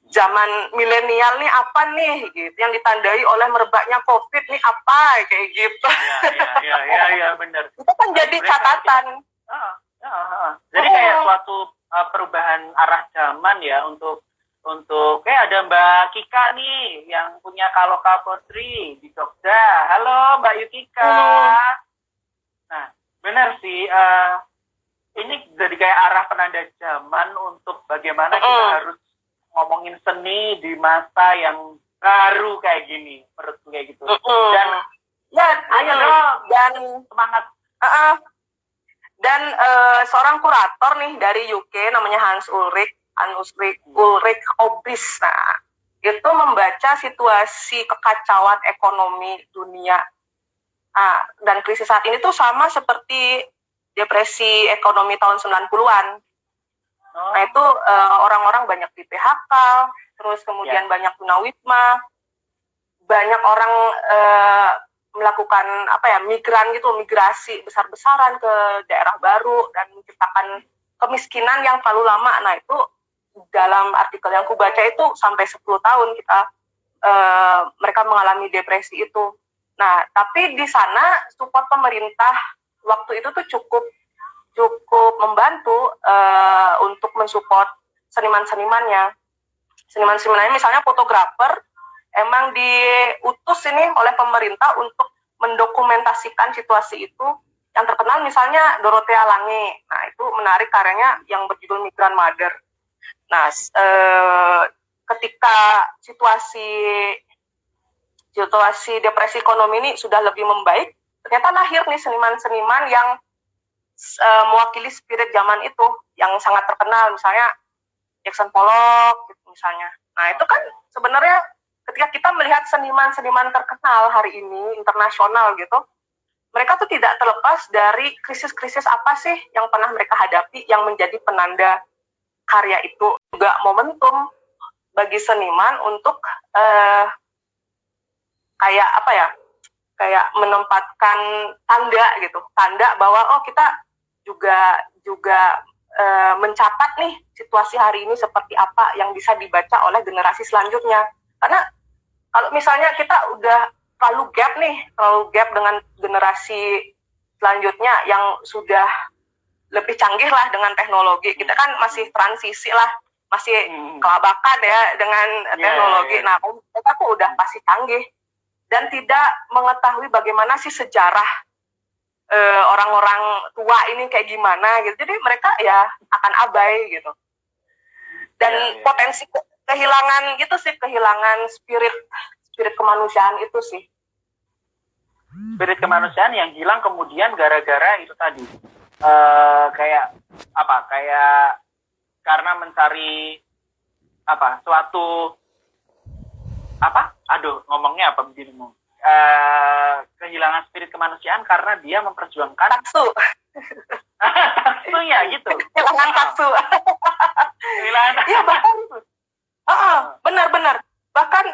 S2: zaman milenial nih apa nih gitu, yang ditandai oleh merebaknya COVID nih apa kayak gitu.
S1: Iya benar.
S2: Itu kan jadi catatan.
S1: Jadi kayak suatu perubahan arah zaman ya, untuk kayak ada Mbak Kika nih yang punya Kaloka Potri di Jogja. Halo Mbak Yukika. Nah, benar sih, ini jadi kayak arah penanda zaman untuk bagaimana kita harus ngomongin seni di masa yang baru kayak gini, menurutku kayak gitu. Dan ayo dong, dan semangat.
S2: Dan seorang kurator nih dari UK namanya Hans Ulrich Obris. Nah, itu membaca situasi kekacauan ekonomi dunia. Dan krisis saat ini tuh sama seperti depresi ekonomi tahun 90-an. Nah, itu orang-orang banyak di PHK, terus kemudian banyak tunawisma, banyak orang melakukan migrasi besar-besaran ke daerah baru dan menciptakan kemiskinan yang terlalu lama. Nah, itu dalam artikel yang aku baca itu sampai 10 tahun mereka mengalami depresi itu. Nah, tapi di sana support pemerintah waktu itu tuh cukup membantu untuk mensupport seniman-senimannya. Seniman-senimannya misalnya fotografer emang diutus ini oleh pemerintah untuk mendokumentasikan situasi itu. Yang terkenal misalnya Dorothea Lange. Nah, itu menarik karyanya yang berjudul Migrant Mother. Nah, ketika situasi depresi ekonomi ini sudah lebih membaik, ternyata lahir nih seniman-seniman yang mewakili spirit zaman itu yang sangat terkenal. Misalnya Jackson Pollock gitu misalnya. Nah itu kan sebenarnya ketika kita melihat seniman-seniman terkenal hari ini internasional gitu, mereka tuh tidak terlepas dari krisis-krisis apa sih yang pernah mereka hadapi yang menjadi penanda karya itu. Juga momentum bagi seniman untuk kayak apa ya, kayak menempatkan tanda bahwa kita juga mencatat nih situasi hari ini seperti apa yang bisa dibaca oleh generasi selanjutnya. Karena kalau misalnya kita udah terlalu gap dengan generasi selanjutnya yang sudah lebih canggih lah dengan teknologi. Kita kan masih transisi lah, masih kelabakan ya dengan teknologi. Nah, mereka tuh udah pasti canggih dan tidak mengetahui bagaimana sih sejarah orang-orang tua ini kayak gimana gitu. Jadi mereka ya akan abai gitu. Dan potensi kehilangan gitu sih, kehilangan spirit kemanusiaan itu sih.
S1: Spirit kemanusiaan yang hilang kemudian gara-gara itu tadi. Kayak karena mencari suatu ngomongnya apa begini kehilangan spirit kemanusiaan karena dia memperjuangkan
S2: taksu.
S1: Taksunya gitu.
S2: Kehilangan taksu. Iya bahkan benar. Bahkan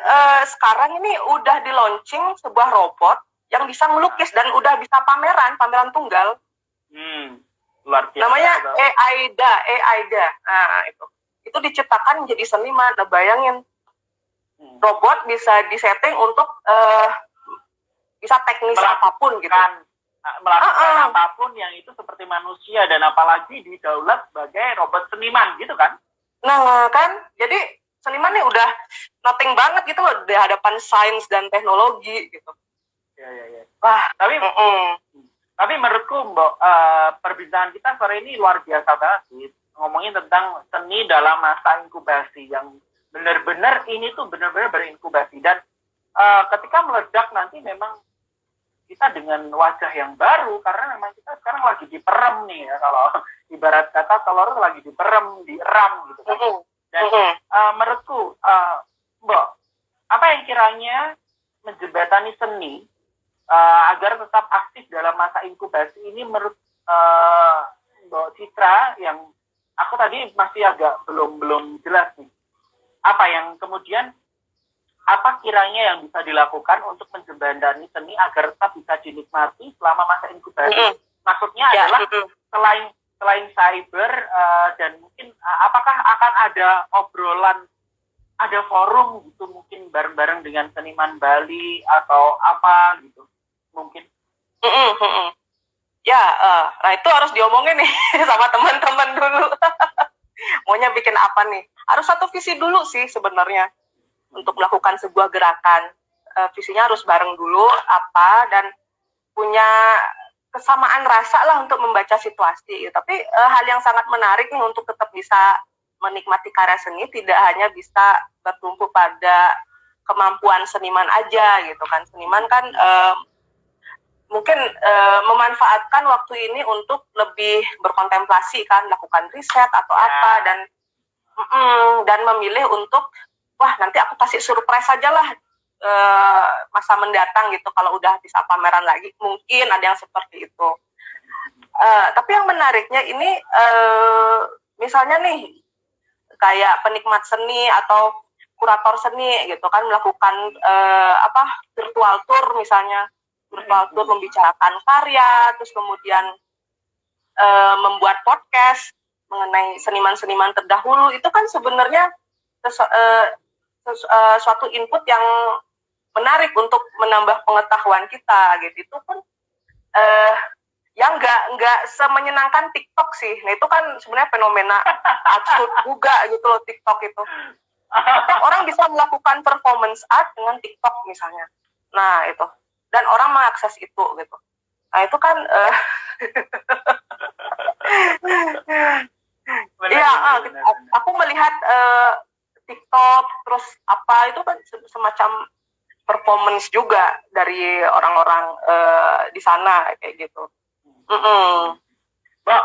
S2: sekarang ini udah di launching sebuah robot yang bisa melukis dan udah bisa pameran tunggal.
S1: Luar biasa.
S2: Namanya AIDA. Nah, itu diciptakan menjadi seniman. Nah, bayangin robot bisa disetting untuk bisa teknis apapun gitu.
S1: Melakukan apapun yang itu seperti manusia dan apalagi didaulat sebagai robot seniman gitu kan.
S2: Nah kan, jadi seniman nih udah nothing banget gitu loh di hadapan sains dan teknologi gitu.
S1: Ya.
S2: Wah,
S1: tapi menurutku Mbak, perbincangan kita sore ini luar biasa banget sih. Ngomongin tentang seni dalam masa inkubasi yang benar-benar berinkubasi dan ketika meledak nanti memang kita dengan wajah yang baru karena memang kita sekarang lagi diperem nih ya, kalau ibarat kata telur lagi dieram gitu kan. Dan menurutku Mbak, apa yang kiranya menjembatani seni agar tetap aktif dalam masa inkubasi ini menurut Mbak Citra, yang aku tadi masih agak belum jelas nih. Apa kiranya yang bisa dilakukan untuk menjembatani seni agar tetap bisa dinikmati selama masa inkubasi? Maksudnya adalah selain cyber dan mungkin apakah akan ada obrolan, ada forum gitu mungkin bareng-bareng dengan seniman Bali atau apa gitu mungkin?
S2: Ya, nah itu harus diomongin nih sama teman-teman dulu. Maunya bikin apa nih? Harus satu visi dulu sih sebenarnya untuk melakukan sebuah gerakan. Visinya harus bareng dulu dan punya kesamaan rasa lah untuk membaca situasi. Tapi hal yang sangat menarik nih untuk tetap bisa menikmati karya seni tidak hanya bisa bertumpu pada kemampuan seniman aja gitu kan. Seniman kan mungkin memanfaatkan waktu ini untuk lebih berkontemplasi kan, lakukan riset atau apa dan memilih untuk nanti aku kasih surprise aja lah masa mendatang gitu kalau udah bisa pameran lagi, mungkin ada yang seperti itu. Tapi yang menariknya ini misalnya nih kayak penikmat seni atau kurator seni gitu kan melakukan virtual tour misalnya, virtual tour membicarakan karya, terus kemudian membuat podcast mengenai seniman-seniman terdahulu. Itu kan sebenarnya suatu input yang menarik untuk menambah pengetahuan kita gitu. Itu pun yang nggak semenyenangkan TikTok sih. Nah itu kan sebenarnya fenomena absurd juga gitu loh TikTok itu. Orang bisa melakukan performance art dengan TikTok misalnya. Nah itu, dan orang mengakses itu gitu. Nah itu kan aku melihat TikTok terus itu kan semacam performance juga dari orang-orang di sana kayak gitu.
S1: Mbak,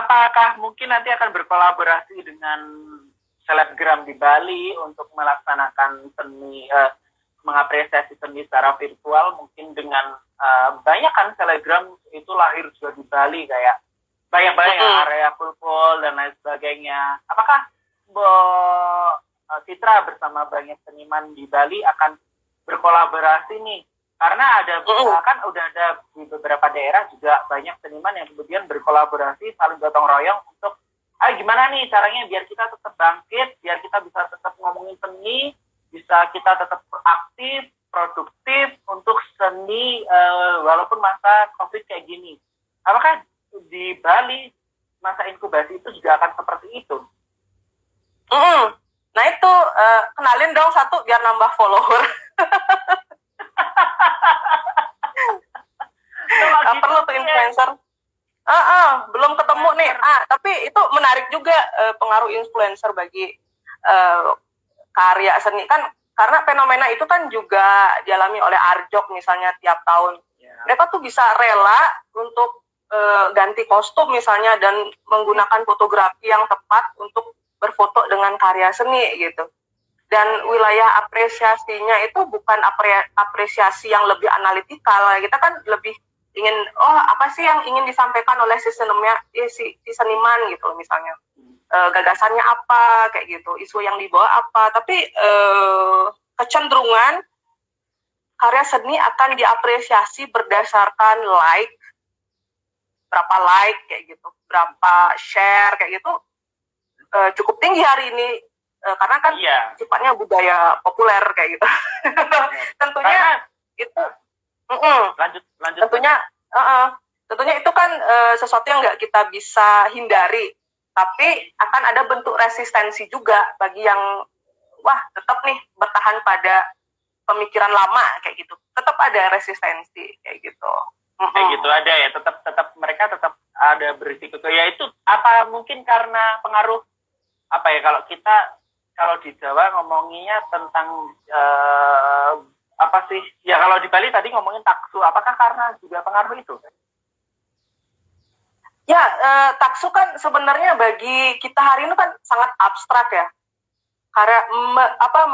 S1: apakah mungkin nanti akan berkolaborasi dengan selebgram di Bali untuk melaksanakan seni, mengapresiasi seni secara virtual, mungkin dengan banyak kan selebgram itu lahir juga di Bali, kayak banyak-banyak area pulpul dan lain sebagainya. Apakah Citra bersama banyak seniman di Bali akan berkolaborasi nih? Karena ada kan udah ada di beberapa daerah juga banyak seniman yang kemudian berkolaborasi, saling gotong royong untuk gimana nih caranya biar kita tetap bangkit, biar kita bisa tetap ngomongin seni, bisa kita tetap aktif, produktif untuk seni walaupun masa COVID kayak gini. Apakah di Bali masa inkubasi itu juga akan seperti itu?
S2: Nah itu kenalin dong satu biar nambah follower. Gak perlu tuh influencer. Belum ketemu nih. Tapi itu menarik juga pengaruh influencer bagi karya seni kan, karena fenomena itu kan juga dialami oleh Arjok misalnya tiap tahun. Mereka tuh bisa rela untuk ganti kostum misalnya dan menggunakan fotografi yang tepat untuk berfoto dengan karya seni gitu. Dan wilayah apresiasinya itu bukan apresiasi yang lebih analitikal. Kita kan lebih ingin, apa sih yang ingin disampaikan oleh si seniman gitu misalnya. Gagasannya apa, kayak gitu. Isu yang dibawa apa. Tapi kecenderungan karya seni akan diapresiasi berdasarkan berapa like kayak gitu, berapa share kayak gitu. Cukup tinggi hari ini karena kan sifatnya budaya populer kayak gitu. Tentunya itu
S1: lanjut
S2: tentunya itu kan sesuatu yang nggak kita bisa hindari, tapi akan ada bentuk resistensi juga bagi yang tetap nih bertahan pada pemikiran lama kayak gitu. Tetap ada resistensi kayak gitu.
S1: Kayak gitu ada ya, tetap mereka tetap ada berisiko. Ya itu apa mungkin karena pengaruh apa ya, kalau di Jawa ngomonginnya tentang apa sih ya, kalau di Bali tadi ngomongin taksu, apakah karena juga pengaruh itu?
S2: Ya, taksu kan sebenarnya bagi kita hari ini kan sangat abstrak ya. Karya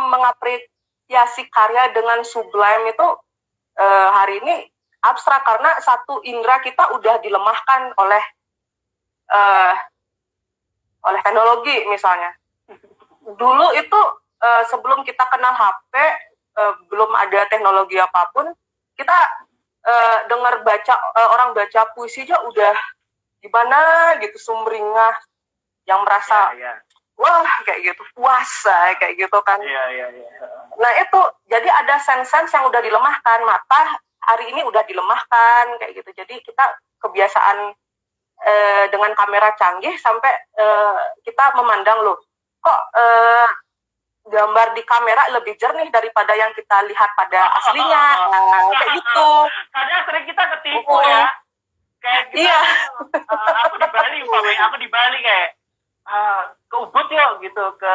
S2: mengapresiasi karya dengan sublime itu hari ini abstrak karena satu indera kita udah dilemahkan oleh teknologi misalnya. Dulu itu sebelum kita kenal HP, belum ada teknologi apapun, kita dengar orang baca puisi aja udah gimana gitu, sumringah, yang merasa wah kayak gitu, puasa kayak gitu kan. Nah itu jadi ada sense yang udah dilemahkan, mata hari ini udah dilemahkan kayak gitu. Jadi kita kebiasaan dengan kamera canggih sampai kita memandang loh, kok gambar di kamera lebih jernih daripada yang kita lihat pada aslinya, kayak gitu.
S1: Karena sering kita ketipu ya, kayak kita, aku di Bali kayak ke Ubud yuk gitu, ke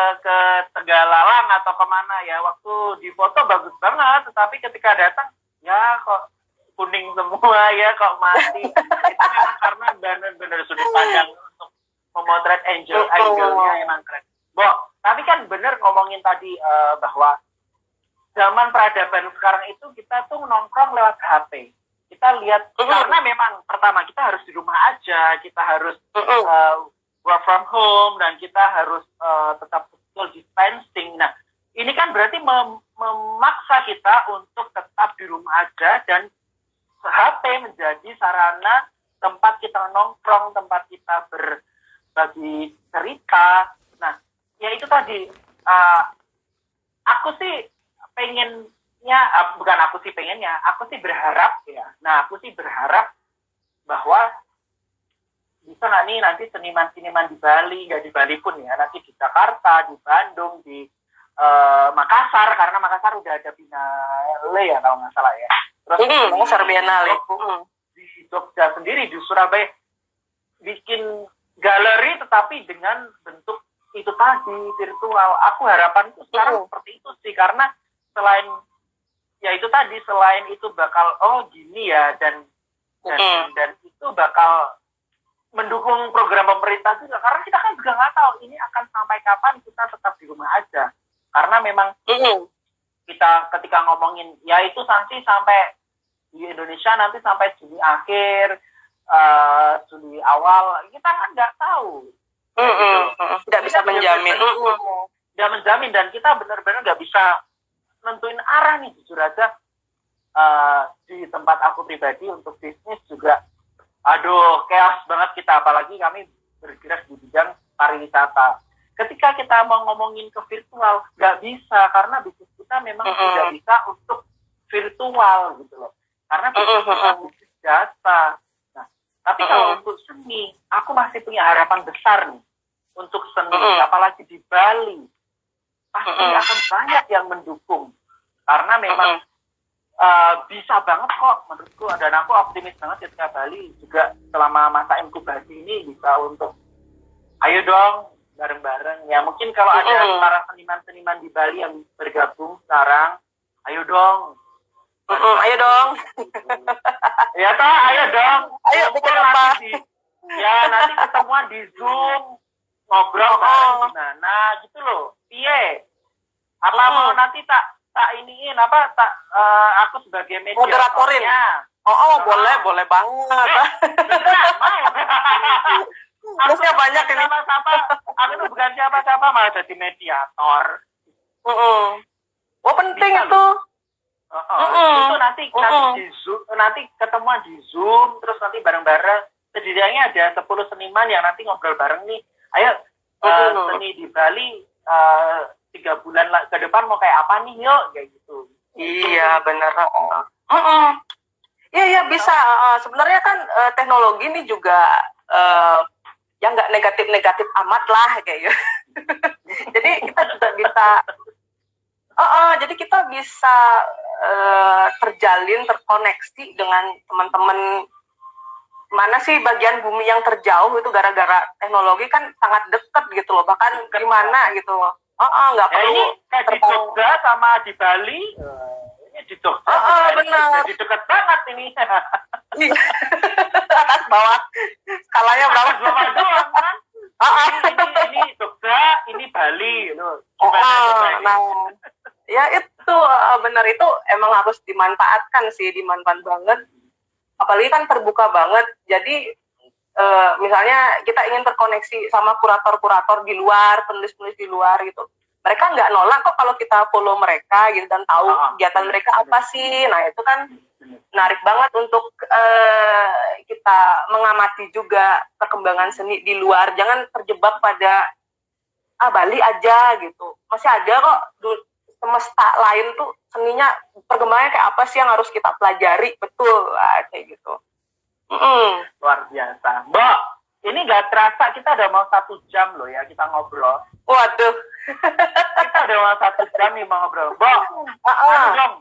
S1: Tegalalang atau kemana ya, waktu di foto bagus banget, tetapi ketika datang ya kok kuning semua ya, kok mati. Itu memang karena benar-benar sudut pandang untuk memotret angle-nya emang keren. Tapi kan benar ngomongin tadi bahwa zaman peradaban sekarang itu kita tuh nongkrong lewat HP. Kita lihat, karena memang pertama kita harus di rumah aja, kita harus work from home, dan kita harus tetap social distancing. Nah, ini kan berarti memaksa kita untuk tetap di rumah aja, dan HP menjadi sarana tempat kita nongkrong, tempat kita berbagi cerita. Nah, ya itu tadi, aku sih berharap ya. Nah, aku sih berharap bahwa bisa nggak nih nanti seniman-seniman di Bali, nggak di Bali pun ya, nanti di Jakarta, di Bandung, di Makassar, karena Makassar udah ada Biennale ya kalau nggak salah ya. Terus
S2: Makassar Biennale.
S1: Di Jogja sendiri, di Surabaya, bikin galeri tetapi dengan bentuk itu tadi, virtual. Aku harapan itu sekarang seperti itu sih, karena selain itu bakal gini ya, dan itu bakal mendukung program pemerintah juga, karena kita kan juga nggak tahu ini akan sampai kapan kita tetap di rumah aja. Karena memang kita ketika ngomongin ya itu sanksi sampai di Indonesia nanti sampai Juni akhir, Juli awal, kita kan nggak tahu.
S2: Tidak bisa menjamin.
S1: Tidak menjamin, dan kita benar-benar nggak bisa nentuin arah nih, jujur aja. Di tempat aku pribadi untuk bisnis juga, aduh chaos banget kita, apalagi kami bergerak di bidang pariwisata. Ketika kita mau ngomongin ke virtual, nggak bisa, karena bisnis kita memang tidak bisa untuk virtual gitu loh. Karena bisnis kita bisnis jasa. Nah, tapi kalau untuk seni, aku masih punya harapan besar nih untuk seni, apalagi di Bali. Pasti akan banyak yang mendukung. Karena memang bisa banget kok menurutku, dan aku optimis banget ketika Bali juga selama masa inkubasi ini bisa untuk ayo dong bareng-bareng ya. Mungkin kalau ada para seniman-seniman di Bali yang bergabung sekarang, ayo dong.
S2: Ayo dong.
S1: Ya toh, ayo dong.
S2: Ayo bikin apa?
S1: Nanti ketemuan di Zoom, ngobrol bareng gimana gitu loh. Piye? Apa mau nanti tak iniin apa aku sebagai
S2: moderatornya. Boleh banget. Terusnya banyak ini.
S1: Aku tuh bukan siapa-siapa, malah jadi mediator.
S2: Penting itu.
S1: Itu nanti di Zoom, nanti ketemuan di Zoom, terus nanti bareng-bareng. Setidaknya ada 10 seniman yang nanti ngobrol bareng nih. Ayo seni di Bali 3 bulan ke depan mau kayak apa nih, yuk kayak gitu.
S2: Iya benar. Iya bisa. Sebenarnya kan teknologi ini juga yang nggak negatif amat lah kayak gitu. Jadi kita juga bisa. Jadi kita bisa terjalin, terkoneksi dengan teman-teman mana sih bagian bumi yang terjauh itu gara-gara teknologi kan sangat dekat gitu loh, bahkan di mana gitu loh. Nggak perlu
S1: ini kayak di Jogja sama di Bali. Ini di Jogja.
S2: Benar.
S1: Jadi dekat banget ini.
S2: Atas bawah. Skalanya berapa?
S1: Bawah doang kan? Ini Jogja, ini Bali loh.
S2: Ya itu benar, itu emang harus dimanfaatkan banget. Apalagi kan terbuka banget. Jadi misalnya kita ingin terkoneksi sama kurator-kurator di luar, penulis-penulis di luar gitu. Mereka nggak nolak kok kalau kita follow mereka gitu dan tahu kegiatan mereka apa sih. Nah itu kan menarik banget untuk kita mengamati juga perkembangan seni di luar. Jangan terjebak pada Bali aja gitu. Masih ada kok semesta lain tuh seninya perkembangannya kayak apa sih yang harus kita pelajari, betul lah kayak gitu.
S1: Luar biasa, Mbak. Ini nggak terasa kita udah mau 1 jam loh ya kita ngobrol.
S2: Waduh.
S1: Kita udah mau 1 jam nih mau ngobrol, Mbak. Dong.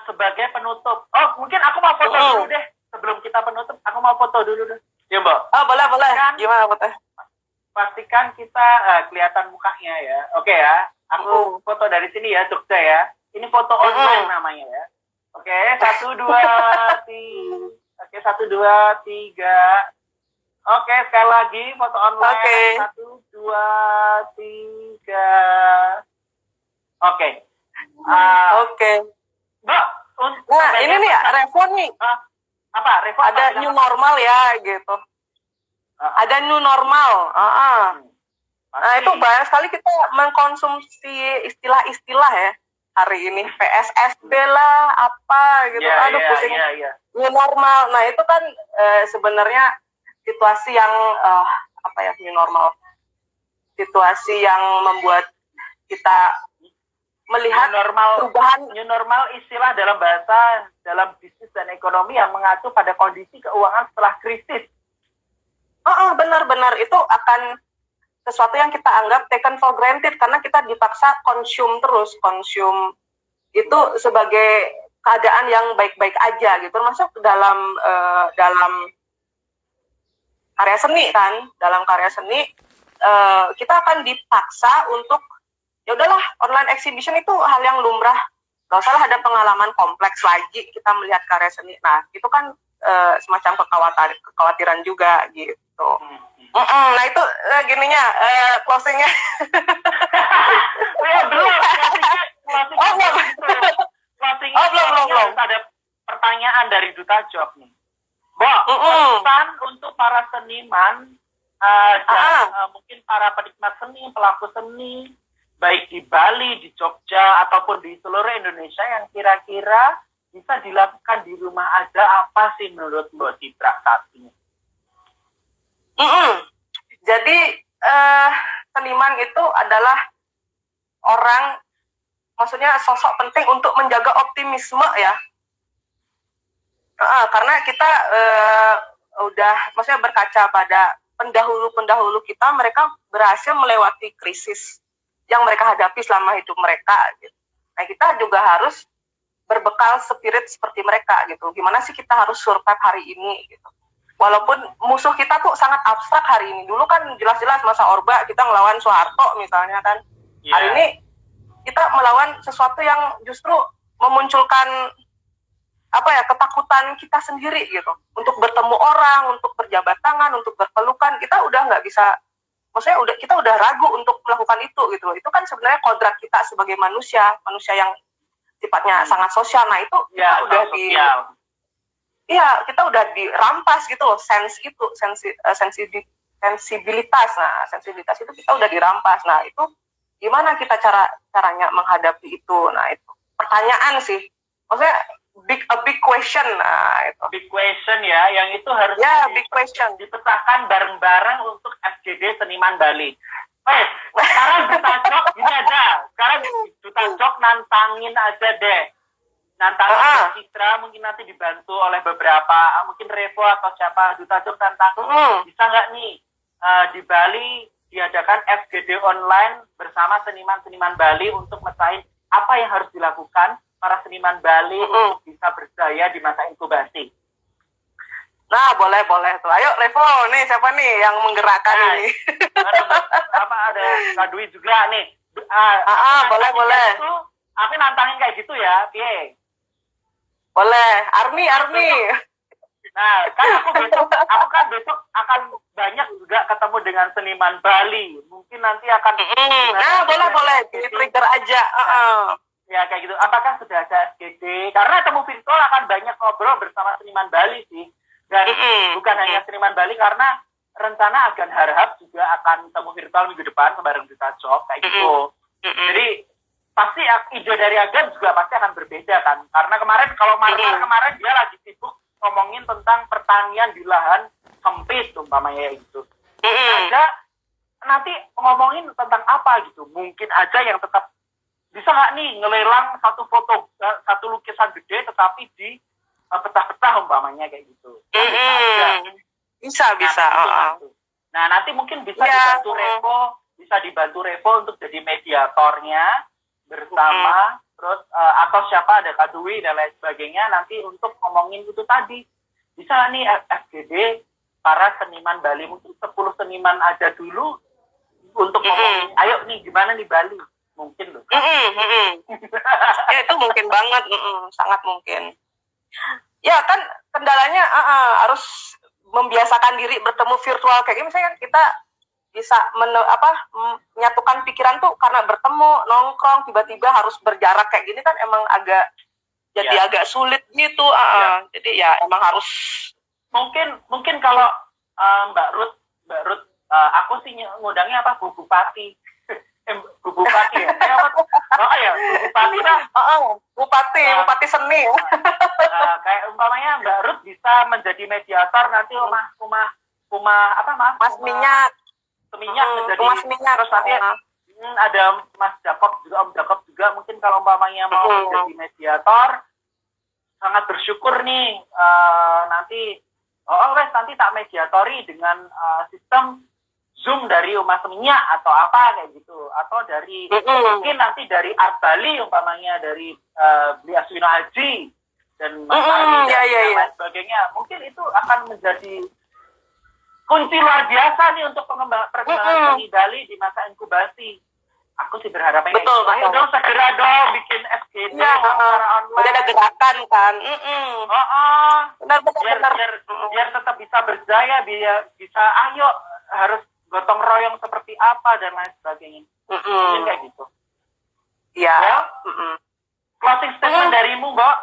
S1: Sebagai penutup, mungkin aku mau foto dulu deh sebelum kita penutup. Aku mau foto dulu deh, ya Mbak.
S2: Boleh.
S1: Kan,
S2: gimana foto?
S1: Pastikan kita kelihatan mukanya ya. Oke ya. Aku foto dari sini ya, Jogja ya. Ini foto online namanya ya. Oke, 1, 2, 3. Oke, 1, 2, 3. Oke, sekali lagi foto online. 1, 2, 3. Oke.
S2: Oke.
S1: Mbak,
S2: nah ini nih Revo nih.
S1: Apa? Revo
S2: ada new normal ya gitu. Ada new normal. Nah itu banyak sekali kita mengkonsumsi istilah-istilah ya hari ini, PSSB lah apa gitu. Pusing. New normal. Nah itu kan sebenarnya situasi yang new normal. Situasi yang membuat kita melihat perubahan.
S1: New normal istilah dalam bahasa dalam bisnis dan ekonomi yang mengacu pada kondisi keuangan setelah krisis.
S2: Benar-benar itu akan sesuatu yang kita anggap taken for granted karena kita dipaksa konsum terus. Konsum itu sebagai keadaan yang baik-baik aja gitu. Termasuk dalam karya seni kan. Dalam karya seni kita akan dipaksa untuk ya udahlah, online exhibition itu hal yang lumrah. Gak usah ada pengalaman kompleks lagi kita melihat karya seni. Nah, itu kan semacam kekhawatiran juga gitu. Nah itu gininya closingnya.
S1: Belum. Belum. Ada pertanyaan dari Duta Job nih. Pesan untuk para seniman dan mungkin para penikmat seni, pelaku seni, baik di Bali, di Jogja, ataupun di seluruh Indonesia yang kira-kira bisa dilakukan di rumah aja, apa sih menurut Mbak Citra saat ini?
S2: Jadi seniman itu adalah orang, maksudnya sosok penting untuk menjaga optimisme ya. Karena kita udah, maksudnya berkaca pada pendahulu kita, mereka berhasil melewati krisis yang mereka hadapi selama hidup mereka. Gitu. Nah kita juga harus berbekal spirit seperti mereka gitu. Gimana sih kita harus survive hari ini gitu. Walaupun musuh kita tuh sangat abstrak hari ini. Dulu kan jelas-jelas masa Orba kita ngelawan Soeharto misalnya kan. Hari ini kita melawan sesuatu yang justru memunculkan ketakutan kita sendiri gitu. Untuk bertemu orang, untuk berjabat tangan, untuk berpelukan, kita udah nggak bisa, maksudnya kita udah ragu untuk melakukan itu gitu. Itu kan sebenarnya kodrat kita sebagai manusia yang sifatnya sangat sosial. Nah itu kita udah kita udah dirampas gitu loh, sensibilitas. Nah sensibilitas itu kita udah dirampas. Nah itu gimana kita caranya menghadapi itu? Nah itu pertanyaan sih, maksudnya a big question. Nah itu
S1: big question ya, yang itu harus
S2: big question
S1: dipecahkan bareng-bareng untuk FGD Seniman Bali. Sekarang Duta Jok gini aja. Sekarang Duta Jok nantangin aja deh. Nantangin Citra, mungkin nanti dibantu oleh beberapa, mungkin Revo atau siapa, Duta Jok nantangin. Bisa nggak nih di Bali diadakan FGD online bersama seniman-seniman Bali untuk mecahin apa yang harus dilakukan para seniman Bali untuk bisa berdaya di masa inkubasi.
S2: Nah, boleh tuh. Ayo, Revo, nih siapa nih yang menggerakkan ini?
S1: Ada Kak Dwi juga nih.
S2: Boleh.
S1: Gitu, aku nantangin kayak gitu ya, Pie.
S2: Boleh. Army.
S1: Nah, kan aku kan besok akan banyak juga ketemu dengan seniman Bali. Mungkin nanti akan
S2: boleh. Di-trigger aja.
S1: Ya, kayak gitu. Apakah sudah ada SGD? Karena temu virtual akan banyak ngobrol bersama seniman Bali sih. Dan bukan hanya seniman Bali, karena rencana Agan Harhab juga akan temu virtual minggu depan bareng Duta Job kayak gitu. Jadi pasti ide dari Agan juga pasti akan berbeda kan. Karena kemarin dia lagi sibuk ngomongin tentang pertanian di lahan sempit umpamanya gitu. Nanti ngomongin tentang apa gitu. Mungkin aja yang tetap bisa nggak nih ngelelang satu lukisan gede tetapi di pecah-pecah umpamanya kayak gitu.
S2: Bisa.
S1: Nah nanti mungkin bisa dibantu Revo untuk jadi mediatornya bersama, terus atau siapa, ada Kak Dwi dan lain sebagainya nanti untuk ngomongin itu tadi. Bisa nih FGD para seniman Bali, mungkin 10 seniman aja dulu untuk ngomongin, ayo nih gimana nih Bali, mungkin loh.
S2: Ya itu mungkin banget, sangat mungkin. Ya kan kendalanya harus membiasakan diri bertemu virtual kayak gini. Misalnya kita bisa menyatukan pikiran tuh karena bertemu, nongkrong, tiba-tiba harus berjarak kayak gini kan emang agak agak sulit gitu. Jadi ya emang harus
S1: mungkin kalau Mbak Ruth aku sih ngundangnya Bu Bupati. Bu Bupati ya. Bu Bupati lah.
S2: Bupati seni.
S1: Kayak umpamanya Mbak Ruth bisa menjadi mediator nanti Mas Minyak menjadi
S2: Mas Minyak.
S1: Terus nanti ada Mas Jakob juga, Om Jakob juga, mungkin kalau umpamanya mau menjadi mediator, sangat bersyukur nih nanti tak mediatori dengan sistem Zoom dari Mas Minyak atau apa kayak gitu, atau dari mungkin nanti dari Art Bali umpamanya, dari Bli Aswino Haji dan Mas Ali dan lain sebagainya. Mungkin itu akan menjadi kunci luar biasa nih untuk perkembangan seni Bali di masa inkubasi. Aku sih berharapnya
S2: Betul,
S1: gitu. Ayo
S2: betul.
S1: dong segera dong bikin SGD secara online.
S2: Udah ada gerakan kan.
S1: Biar tetap bisa berjaya, biar bisa ayo harus gotong royong seperti apa dan lain sebagainya. Mungkin kayak gitu.
S2: Ya.
S1: Closing statement darimu, Mbak.